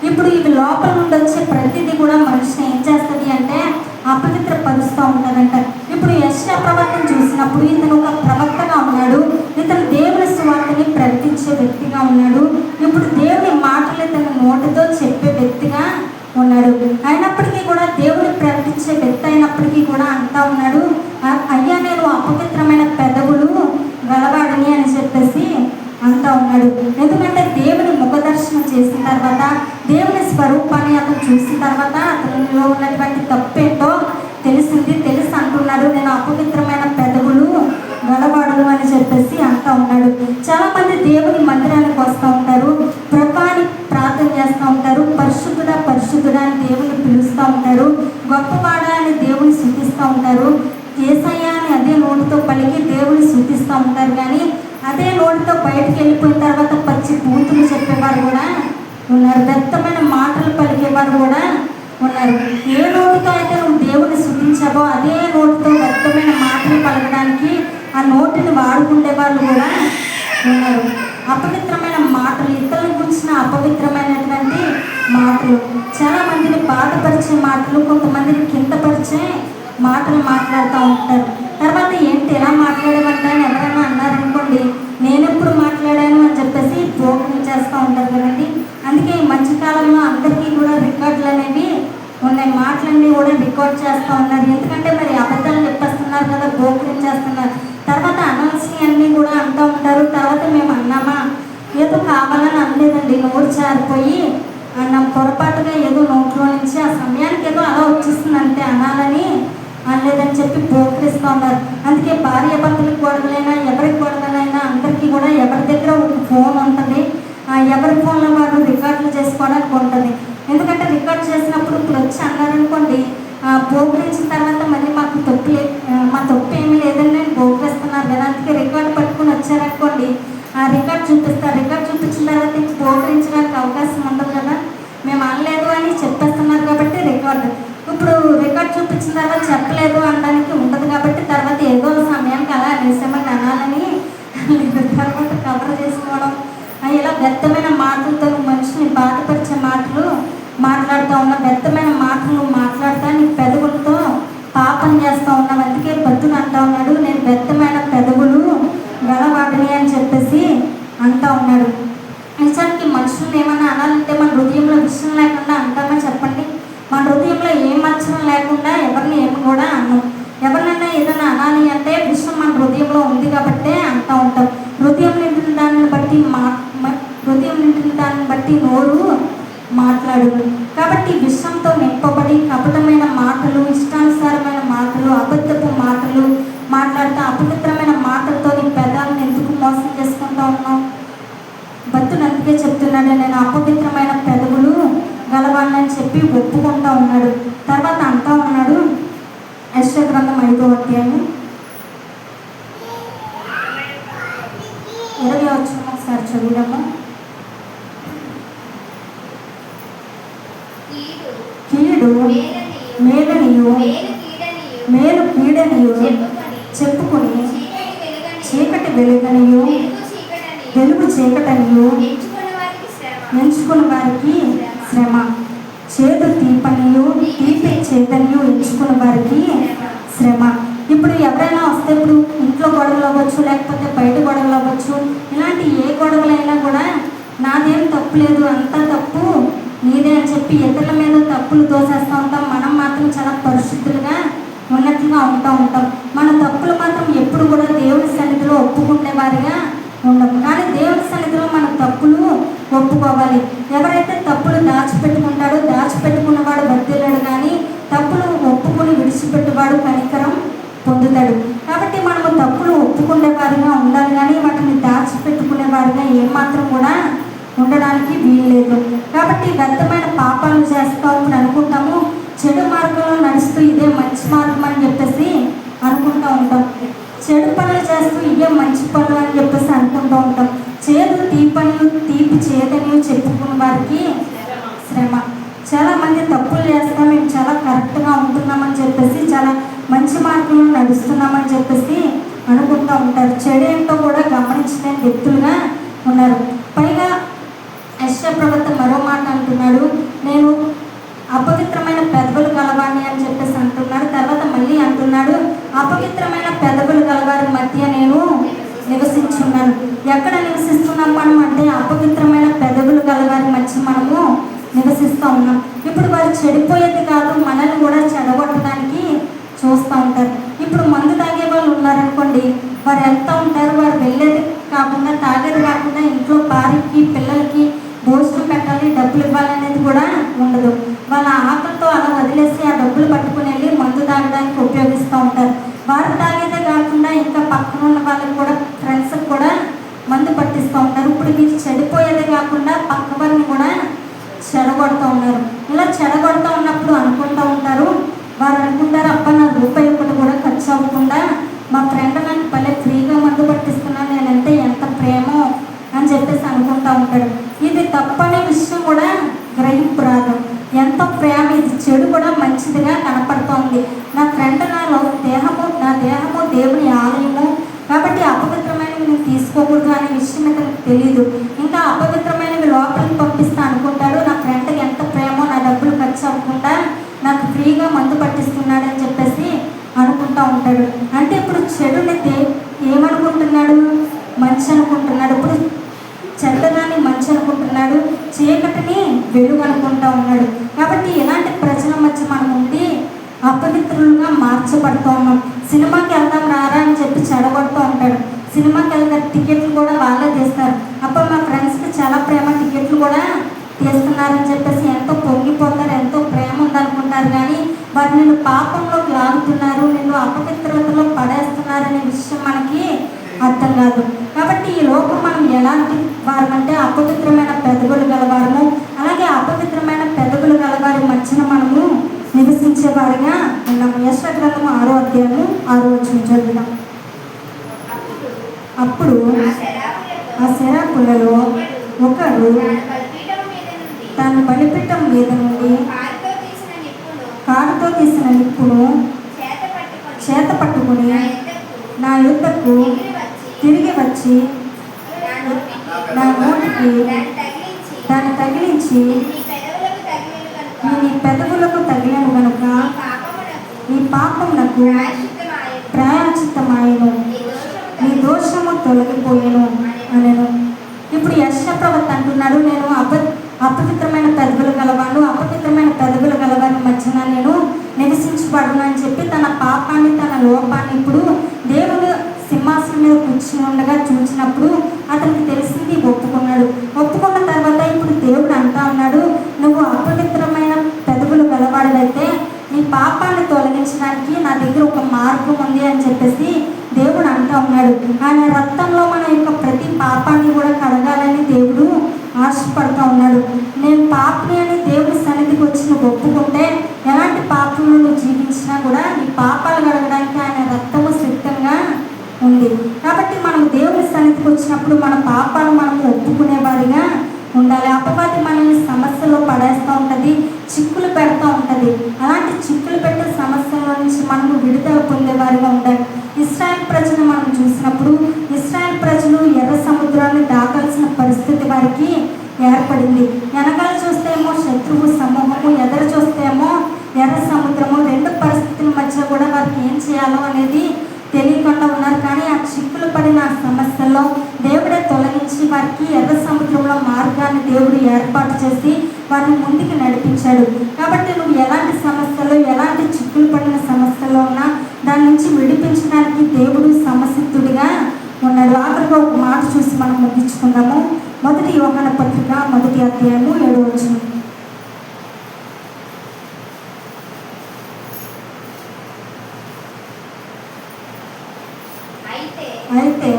ఇప్పుడు ఇవి లోపల నుండి వచ్చే ప్రతిదీ కూడా మనిషిని ఏం చేస్తుంది అంటే అపవిత్రపరుస్తూ ఉంటుందంట. ఇప్పుడు యెషయా ప్రవక్తను చూసినప్పుడు ఇతను ఒక ప్రవక్తగా ఉన్నాడు, ఇతను దేవుని సువార్తని ప్రకటించే వ్యక్తిగా ఉన్నాడు. ఇప్పుడు దేవుని మాటలు ఇతను నోటితో చెప్పే వ్యక్తిగా ఉన్నాడు. అయినప్పటికీ కూడా దేవుని ప్రకటించే వ్యక్తి అయినప్పటికీ కూడా అంటా ఉన్నాడు, అయ్యా నేను అపవిత్రమైన పెదవులు గలవాడిని అని చెప్పేసి అంటా ఉన్నాడు. ఎందుకంటే దేవుని ముఖదర్శనం చేసిన తర్వాత, దేవుని స్వరూపాన్ని అతను చూసిన తర్వాత అతనిలో ఉన్నటువంటి తప్పేంటో తెలిసి అంటున్నాడు. ఉన్నాడు. చాలా మంది దేవుని మందిరానికి వస్తూ ఉంటారు, ప్రభువాని ప్రార్థన చేస్తూ ఉంటారు, పరిశుద్ధుడా పరిశుద్ధుడా అని దేవుని పిలుస్తూ ఉంటారు, గొప్పవాడా అని దేవుని స్తుతిస్తూ ఉంటారు, యేసయ్య అని అదే నోటితో పలికి దేవుని స్తుతిస్తూ ఉంటారు. కానీ అదే నోటితో బయటకు వెళ్ళిపోయిన తర్వాత పచ్చి బూతులు చెప్పేవారు కూడా ఉన్నారు, వ్యక్తమైన మాటలు పలికేవారు కూడా ఉన్నారు. ఏ నోటితో అయితే నువ్వు దేవుని స్తుతించావో అదే నోటితో వ్యక్తమైన మాటలు పలకడానికి ఆ నోటిని వాడుకునే వాళ్ళు కూడా ఉన్నారు. అపవిత్రమైన మాటలు, ఇతరుల గురించిన అపవిత్రమైనటువంటి మాటలు, చాలా మందిని బాధపరిచే మాటలు, కొంతమందిని కిందపరిచే మాటలు మాట్లాడుతూ ఉంటారు. తర్వాత ఏంటి ఎలా మాట్లాడేవంట అని ఎవరైనా అన్నారనుకోండి, నేనెప్పుడు మాట్లాడాను అని చెప్పేసి జోకులు చేస్తూ ఉంటారు కదండి. అందుకే ఈ మధ్యకాలంలో అందరికీ కూడా రికార్డులు అనేవి ఉన్నాయి, మాటలన్నీ కూడా రికార్డ్ చేస్తూ ఉన్నారు. ఎందుకంటే మరి అబద్ధాలు చెప్పేస్తున్నారు కదా, గోకులు చేస్తున్నారు. తర్వాత అనాల్సినవన్నీ కూడా అంటూ ఉంటారు. తర్వాత మేము అన్నామా, ఏదో కావాలని అనలేదండి, నోరు జారిపోయి అన్నాం, పొరపాటుగా ఏదో నోట్లో నుంచి ఆ సమయానికి ఏదో అలా వచ్చేస్తుంది అంతే, అనాలని అనలేదని చెప్పి పోకరిస్తూ ఉన్నారు. అందుకే భార్య భర్తలకు గొడవలైనా ఎవరికి గొడవలైనా అందరికీ కూడా ఎవరి దగ్గర ఒక ఫోన్ ఉంటుంది, ఎవరి ఫోన్లో వారు రికార్డులు చేసుకోవడానికి ఉంటుంది. ఎందుకంటే రికార్డ్ చేసినప్పుడు ఇప్పుడు వచ్చి అన్నారనుకోండి, పోకరించిన తర్వాత మళ్ళీ మా తప్పు ఏమీ లేదని నేను పోకరిస్తున్నారు కదా, అందుకే రికార్డు పట్టుకుని వచ్చారనుకోండి, ఆ రికార్డ్ చూపిస్తారు. రికార్డ్ చూపించిన తర్వాత ఇంక పోకరించడానికి అవకాశం ఉండదు కదా, మేము అనలేదు అని చెప్పేస్తున్నారు కాబట్టి రికార్డు. ఇప్పుడు రికార్డ్ చూపించిన తర్వాత చెప్పలేదు అనడానికి ఉండదు కాబట్టి తర్వాత ఏదో సమయానికి అలా అనేసామని అనాలని తర్వాత కవర్ చేసుకోవడం, ఇలా వ్యర్థమైన మాటలతో మనిషిని బాధపరిచే మాటలు మాట్లాడుతూ ఉన్నాం. వ్యర్థమైన మాటలు మాట్లాడుతూ నీ పెదవులతో పాపం చేస్తూ ఉన్నాం. అందుకే భక్తుడు అంటూ ఉన్నాడు, నేను వ్యర్థమైన పెదవులు గలవాడిని అని చెప్పేసి అంటూ ఉన్నాడు. నిజానికి మనుషులను ఏమన్నా అనాలంటే మన హృదయంలో విషయం లేకుండా అంటామా చెప్పండి? మన హృదయంలో ఏ మచ్చరం లేకుండా ఎవరిని ఏమి కూడా అన్నాం. ఎవరినైనా ఏదైనా అనాలి అంటే విషయం మన హృదయంలో ఉంది కాబట్టే అంటూ ఉంటాం. హృదయం నిండిన దాన్ని బట్టి నోరు మాట్లాడు. కాబట్టి విషయంతో నింపబడి కపటమైన మాటలు, ఇష్టానుసారమైన మాటలు, అబద్ధపు మాటలు మాట్లాడుతూ అపవిత్రమైన మాటలతో నీ పెదాలను ఎందుకు మోసం చేసుకుంటూ ఉన్నావు? భక్తుడు అందుకే చెప్తున్నాడు, నేను అపవిత్రమైన పెదవులు గలవాడిని చెప్పి ఒప్పుకుంటూ ఉన్నాడు. తర్వాత అంటూ ఉన్నాడు, యెషయా గ్రంథం 5వ అధ్యాయం 20వ వచనం ఒకసారి చదువుదాము. కీడు మేలునియు మేలు కీడనియు చెప్పుకొని చీకటి వెలుగనియు వెలుగు చీకటనియు ఎంచుకుని వారికి శ్రమ. చేదు తీపనియు తీపి చేదనియు ఎంచుకున్న వారికి శ్రమ. ఇప్పుడు ఎవరైనా వస్తే, ఇప్పుడు ఇంట్లో గొడవలు అవ్వచ్చు, లేకపోతే బయట గొడవలు అవ్వచ్చు, ఇలాంటి ఏ గొడవలైనా కూడా నాదేం తప్పు లేదు, అంతా తప్పు నీదే అని చెప్పి ఇతరుల మీద తప్పులు దోసేస్తూ ఉంటాం. మనం మాత్రం చాలా పరిశుద్ధులుగా ఉన్నట్లుగా ఉంటాం. మన తప్పులు మాత్రం ఎప్పుడు కూడా దేవుని సన్నిధిలో ఒప్పుకునే వారిగా ఉండము. కానీ దేవుని సన్నిధిలో మన తప్పులు ఒప్పుకోవాలి. ఎవరైతే తప్పులు దాచిపెట్టుకుంటాడో దాచిపెట్టుకున్నవాడు వర్ధిల్లాడు, కానీ తప్పులు ఒప్పుకుని విడిచిపెట్టువాడు కనికరం పొందుతాడు. కాబట్టి మనము తప్పులు ఒప్పుకునే వారిగా ఉండాలి, కానీ వాటిని దాచిపెట్టుకునే వారిగా ఏమాత్రం కూడా ఉండడానికి వీల్లేదు. కాబట్టి వ్యర్థమైన పాపాలు చేస్తామని అనుకుంటాము, చెడు మార్గంలో నడుస్తూ ఇదే మంచి మార్గం అని చెప్పేసి అనుకుంటూ ఉంటాం. చెడు పనులు చేస్తూ ఇదే మంచి పనులు అని చెప్పేసి అనుకుంటూ ఉంటాం. చేదు తీపనియు తీపి చేదనియు చెప్పుకున్న వారికి శ్రమ. చాలామంది తప్పులు చేస్తాం, మేము చాలా కరెక్ట్గా ఉంటున్నామని చెప్పేసి, చాలా మంచి మార్గంలో నడుస్తున్నామని చెప్పేసి అనుకుంటూ ఉంటారు. చెడు ఏంటో కూడా గమనించలేని వ్యక్తులుగా ఉన్నారు. పైగా యెషయా ప్రవక్త మరో మాట అంటున్నాడు, నేను అపవిత్రమైన పెదవులు గలవాడిని అని చెప్పేసి అంటున్నాడు. తర్వాత మళ్ళీ అంటున్నాడు, అపవిత్రమైన పెదవులు గలవారి మధ్య నేను నివసించున్నాను. ఎక్కడ నివసిస్తున్నాం మనం అంటే అపవిత్రమైన పెదవులు గలవారి మధ్య మనము నివసిస్తూ ఉన్నాం. ఇప్పుడు వారు చెడిపోయేది కాదు, మనల్ని కూడా చెడగొట్టడానికి చూస్తూ ఉంటారు. ఇప్పుడు మందు తాగే వాళ్ళు ఉన్నారనుకోండి, వారు వెళ్తూ ఉంటారు, వారు వెళ్ళేది కాకుండా తాగేది కాకుండా ఇంట్లో భార్యకి పిల్లలకి భోజనం పెట్టాలి, డబ్బులు ఇవ్వాలనేది కూడా ఉండదు. వాళ్ళ ఆకలితో అలా వదిలేసి ఆ డబ్బులు పట్టుకుని వెళ్ళి మందు తాగడానికి ఉపయోగిస్తూ ఉంటారు. వారు తాగేదే కాకుండా ఇంకా పక్కన పక్కన ఉన్న వాళ్ళకి కూడా, ఫ్రెండ్స్కి కూడా మందు పట్టిస్తూ ఉంటారు. ఇప్పుడు మీరు చెడిపోయేదే కాకుండా పక్క వారిని కూడా చెడగొడుతూ ఉన్నారు. ఇలా చెడగొడుతూ ఉన్నప్పుడు అనుకుంటూ ఉంటారు, వారు అనుకుంటారు, అబ్బా నా రూపాయి ఒకటి కూడా ఖర్చు అవ్వకుండా మా ఫ్రెండ్ నాకు భలే ఫ్రీగా మందు పట్టిస్తున్నాను, నేనంటే ఎంత ప్రేమో అని చెప్పేసి అనుకుంటూ ఉంటాడు. ఇది తప్పనే విషయం కూడా గ్రహింపు రాదు. ఎంతో ప్రేమ, ఇది చెడు కూడా మంచిదిగా కనపడుతోంది. నా ఫ్రెండ్ నా దేహము దేవుని ఆలయము కాబట్టి అపవిత్రమైనవి నేను తీసుకోకూడదు అనే విషయం ఇతనికి తెలియదు. ఇంకా అపవిత్రమైనవి లోపలికి పంపిస్తా అనుకుంటాడు. నా ఫ్రెండ్కి ఎంత ప్రేమో, నా డబ్బులు ఖర్చు అవ్వకుండా నాకు ఫ్రీగా మందు పట్టిస్తున్నాడని చెప్పేసి అనుకుంటూ ఉంటాడు. అంటే ఇప్పుడు చెడుని ఏమనుకుంటున్నాడు? మంచి అనుకుంటున్నాడు. ఇప్పుడు చెడ్డదాన్ని మంచి అనుకుంటున్నాడు, చీకటిని వెలుగు అనుకుంటూ ఉన్నాడు. కాబట్టి ఇలాంటి ప్రజల మధ్య మనం ఉండి అపవిత్రులుగా మార్చబడుతూ ఉన్నాం. సినిమాకి వెళ్దాం రారా అని చెప్పి చెడగొడుతూ ఉంటాడు. సినిమాకి వెళ్తారు, టికెట్లు కూడా వాళ్ళే తీస్తారు. అప్పుడు మా ఫ్రెండ్స్కి చాలా ప్రేమ, టికెట్లు కూడా తీస్తున్నారని చెప్పేసి ఎంతో పొంగిపోతారు, ఎంతో ప్రేమ ఉందనుకుంటారు. కానీ వారు నిన్ను పాపంలోకి లాగుతున్నారు, నిన్ను అపవిత్రతలో పడేస్తున్నారనే విషయం మనకి అర్థం కాదు. కాబట్టి ఈ లోకం మనం ఎలాంటి వారమంటే అపవిత్రమైన పెదవులు గలవారము, అలాగే అపవిత్రమైన పెదవులు గలవారి మధ్యన మనము నివసించేవారిగా ఉన్నాము. యెషయా గ్రంథము 6వ అధ్యాయము 6వ వచనం చదువుదాం. అప్పుడు ఆ శరాపులలో ఒకడు తన బలిపీఠం మీద నుండి కారుతో తీసిన నిప్పును చేత పట్టుకుని నా యుద్ధకు తిరిగి వచ్చి నా నోటికి దాన్ని తగిలించి, నీ పెదవులకు తగిలిన కనుక నీ పాపమునకు ప్రాయశ్చిత్తమాయెను, నీ దోషము తొలగిపోయేను అనెను. ఇప్పుడు యెషయా ప్రవక్త అంటున్నాడు, నేను అపవిత్రమైన పెదవులు గలవాడు, అపవిత్రమైన పెదవులు గలవారి మధ్యన నేను నివసించబడును అని చెప్పి తన పాపాన్ని, తన లోపాన్ని ఇప్పుడు దేవుడు సింహాసనం మీద కూర్చుని ఉండగా చూసినప్పుడు అతనికి తెలిసింది, ఒప్పుకున్నాడు. ఒప్పుకున్న తర్వాత ఇప్పుడు దేవుడు అంటా ఉన్నాడు, నువ్వు అపవిత్రమైన పెదవులు గలవాడైతే నీ పాపాన్ని తొలగించడానికి నా దగ్గర ఒక మార్గం ఉంది అని చెప్పేసి దేవుడు అంటా ఉన్నాడు. ఆయన రక్తంలో మన యొక్క ప్రతి పాపాన్ని కూడా కడగాలని దేవుడు ఆశపడుతూ ఉన్నాడు. నేను పాపని అని దేవుడి సన్నిధికి వచ్చి నువ్వు ఒప్పుకుంటే ఎలాంటి పాపంలో నువ్వు జీవించినా కూడా నీ పాపాలు కడగడానికి ఆయన రక్తము సిద్ధంగా ఉంది. కాబట్టి మనం దేవుడి సన్నిధికి వచ్చినప్పుడు మన పాపాలు మనము ఒప్పుకునేవారిగా ఉండాలి. అపవాది మనల్ని సమస్యలో పడేస్తూ ఉంటుంది, చిక్కులు పెడతా ఉంటుంది. అలాంటి చిక్కులు పెట్టే సమస్యల నుంచి మనము విడుదల పొందేవారిగా ఉండాలి. ఇశ్రాయేల్ ప్రజలు మనం చూసినప్పుడు ఇశ్రాయేల్ ప్రజలు ఎర్ర సముద్రాన్ని దాటాల్సిన పరిస్థితి వారికి ఏర్పడింది. వెనకాల చూస్తేమో శత్రువు సమూహము, ఎదురు చూస్తేమో ఎర్ర సముద్రము. రెండు పరిస్థితుల మధ్య కూడా వారికి ఏం చేయాలో అనేది తెలియకుండా ఉన్నారు. కానీ ఆ చిక్కులు పడిన సమస్యల్లో దేవుడే తొలగించి వారికి ఎర్ర సముద్రంలో మార్గాన్ని దేవుడు ఏర్పాటు చేసి వారిని ముందుకు నడిపించాడు. కాబట్టి నువ్వు ఎలాంటి సమస్యలు, ఎలాంటి చిక్కులు పడిన సమస్యల్లో ఉన్నా దాని నుంచి విడిపించడానికి దేవుడు సమసిద్ధుడిగా ఉన్నాడు. ఆఖరిగా ఒక మాట చూసి మనం ముగించుకుందాము. 1 యోహాను పత్రిక 1వ అధ్యాయము 7వ వచనం. అయితే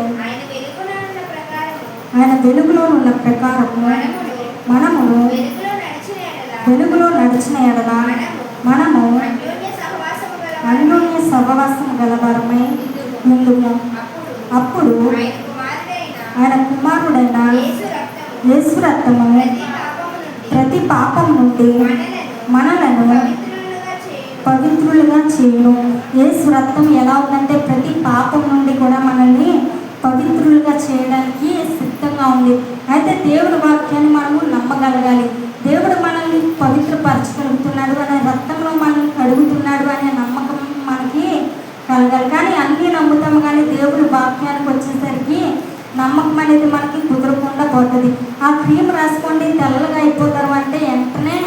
ఆయన వెలుగులో ఉన్న ప్రకారము మనమును వెలుగులో నడిచిన ఎడల మనము అన్యోన్య సహవాసము గలవారమై ఉందుము. అప్పుడు ఆయన కుమారుడైన యేసు రక్తము ప్రతి పాపం నుండి మనలను పవిత్రులుగా చేయును. యేసు రక్తం ఎలా ఉందంటే ప్రతి పాపం నుండి కూడా మనల్ని పవిత్రులుగా చేయడానికి సిద్ధంగా ఉంది. అయితే దేవుడి వాక్యాన్ని మనము నమ్మగలగాలి. దేవుడు మనల్ని పవిత్రపరచగలుగుతున్నాడు, అనే రక్తంలో మనల్ని కడుగుతున్నాడు అనే నమ్మకం మనకి కలగాలి. కానీ అన్నీ నమ్ముతాము, కానీ దేవుడి వాక్యానికి వచ్చేసరికి నమ్మకం అనేది మనకి కుదరకుండా పోతుంది. ఆ క్రీమ్ రాసుకోండి తెల్లగా అయిపోతారు అంటే వెంటనే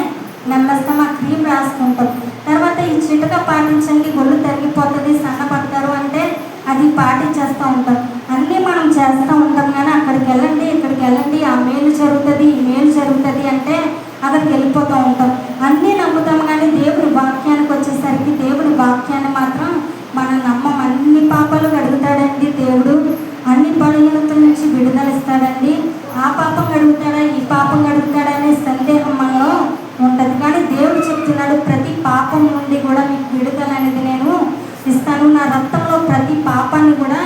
నమ్మేస్తాం, ఆ క్రీమ్ రాసుకుంటాం. తర్వాత ఈ చిటక పాటించండి ఒళ్ళు తరిగిపోతుంది, సన్నపడతారు అంటే అది పాటించేస్తూ ఉంటాం. అన్నీ మనం చేస్తూ ఉంటాం, కానీ అక్కడికి వెళ్ళండి, ఇక్కడికి వెళ్ళండి, ఆ మేలు జరుగుతుంది, ఈ మేలు జరుగుతుంది అంటే అక్కడికి వెళ్ళిపోతూ ఉంటాం. అన్నీ నమ్ముతాం, కానీ దేవుడి వాక్యానికి వచ్చేసరికి దేవుడి వాక్యాన్ని మాత్రం మనం నమ్మం. అన్ని పాపాలు కడుగుతాడండి దేవుడు, చెప్తున్నాడు, ప్రతి పాపం నుండి కూడా మీకు విడుదల అనేది నేను ఇస్తాను. నా రక్తంలో ప్రతి పాపాన్ని కూడా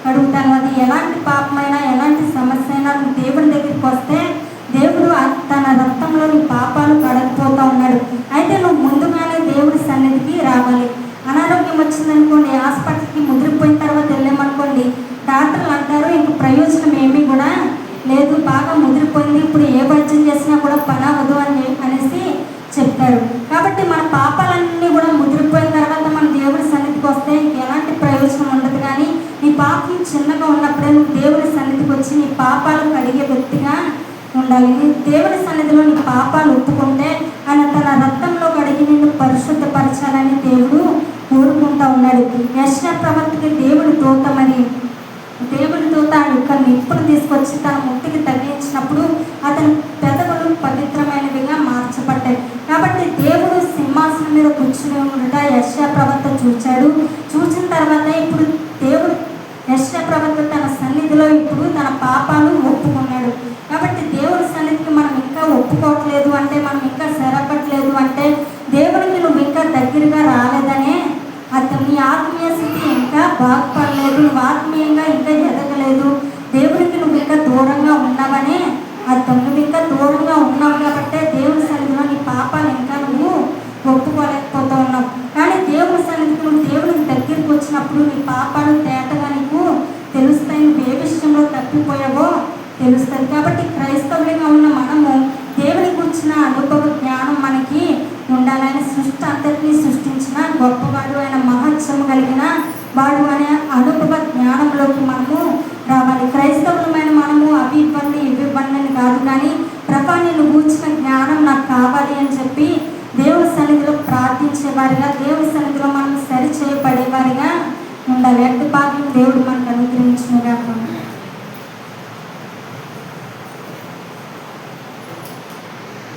కడుగుతాను. అది ఎలాంటి పాపమైనా ఎలాంటి సమస్య అయినా నువ్వు దేవుని దగ్గరికి వస్తే దేవుడు తన రక్తంలో నీ పాపాలు కడగపోతూ ఉన్నాడు. అయితే నువ్వు ముందుగానే దేవుడి సన్నిధికి రావాలి. అనారోగ్యం వచ్చిందనుకోండి, హాస్పిటల్కి ముదిరిపోయిన తర్వాత వెళ్ళామనుకోండి, డాక్టర్లు అంటారు ఇంక ప్రయోజనం ఏమీ కూడా లేదు, బాగా ముదిరిపోయింది, ఇప్పుడు ఏ వైద్యం చేసినా కూడా పని అవ్వదు అనేసి చెప్తారు. కాబట్టి మన పాపాలన్నీ కూడా ముదిరిపోయిన తర్వాత మన దేవుడి సన్నిధికి వస్తే ఎలాంటి ప్రయోజనం ఉండదు. కానీ నీ పాపం చిన్నగా ఉన్నప్పుడే నువ్వు దేవుడి సన్నిధికి వచ్చి నీ పాపాలు కడిగే వ్యక్తిగా ఉండాలి. నీ దేవుడి సన్నిధిలో నీ పాపాలు ఒప్పుకుంటే ఆయన తన రక్తంలో కడిగి నిన్ను పరిశుద్ధపరచాలని దేవుడు కోరుకుంటూ ఉన్నాడు. యెషయా ప్రవక్తకి దేవుడి దూత యొక్క నిప్పును తీసుకొచ్చి తన ముట్టికి తగిలించినప్పుడు అతని పెదవులు పవిత్రమైనవిగా మార్చబడ్డాయి. కాబట్టి దేవుడు సింహాసనం మీద కూర్చుని ఉండట యెషయా ప్రవక్త చూచాడు. చూసిన తర్వాత ఇప్పుడు దేవుడు యెషయా ప్రవక్త తన సన్నిధిలో ఇప్పుడు తన పాపాలు ఒప్పుకున్నాడు. కాబట్టి దేవుడి సన్నిధికి మనం ఇంకా ఒప్పుకోవట్లేదు అంటే, మనం ఇంకా సరపట్లేదు అంటే దేవుడికి నువ్వు ఇంకా దగ్గరగా రాలేదనే అతను. నీ ఆత్మీయ స్థితి ఇంకా బాగుపడలేదు, నువ్వు ఆత్మీయంగా ఇంకా ఎదగలేదు, దేవుడికి నువ్వు ఇంకా దూరంగా ఉన్నావనే అర్థం. నువ్వు ఇంకా దూరంగా ఉన్నావు కాబట్టే దేవుడి సన్నిధిలో నీ పాపాలు ఇంకా నువ్వు ఒప్పుకోలేకపోతూ ఉన్నావు. కానీ దేవుడి సన్నిధికి నువ్వు దేవుడికి దగ్గరికి వచ్చినప్పుడు నీ పాపాలు తేటగా నీకు తెలుస్తాయి. నువ్వు ఏ విషయంలో తప్పిపోయావో తెలుస్తుంది. కాబట్టి క్రైస్తవులుగా ఉన్న మనము దేవుని గురించిన అనుభవ జ్ఞానం మనకి ఉండాలి. ఆయన సృష్టి అంతటినీ సృష్టించిన గొప్పవాడు, ఆయన మహత్సము కలిగిన వాడు అనే అనుభవ జ్ఞానంలోకి మనము రావాలి. క్రైస్తవులమైన మనము అవి ఇవ్వండి ఇవి ఇవ్వండి అని కాదు, కానీ ప్రభాని నువ్వు కూర్చిన జ్ఞానం నాకు కావాలి అని చెప్పి దేవుడి సన్నిధిలో ప్రార్థించేవారిగా, దేవుడి సన్నిధిలో మనం సరి చేయబడేవారిగా ఉండాలి. అట్టి భాగ్యం దేవుడు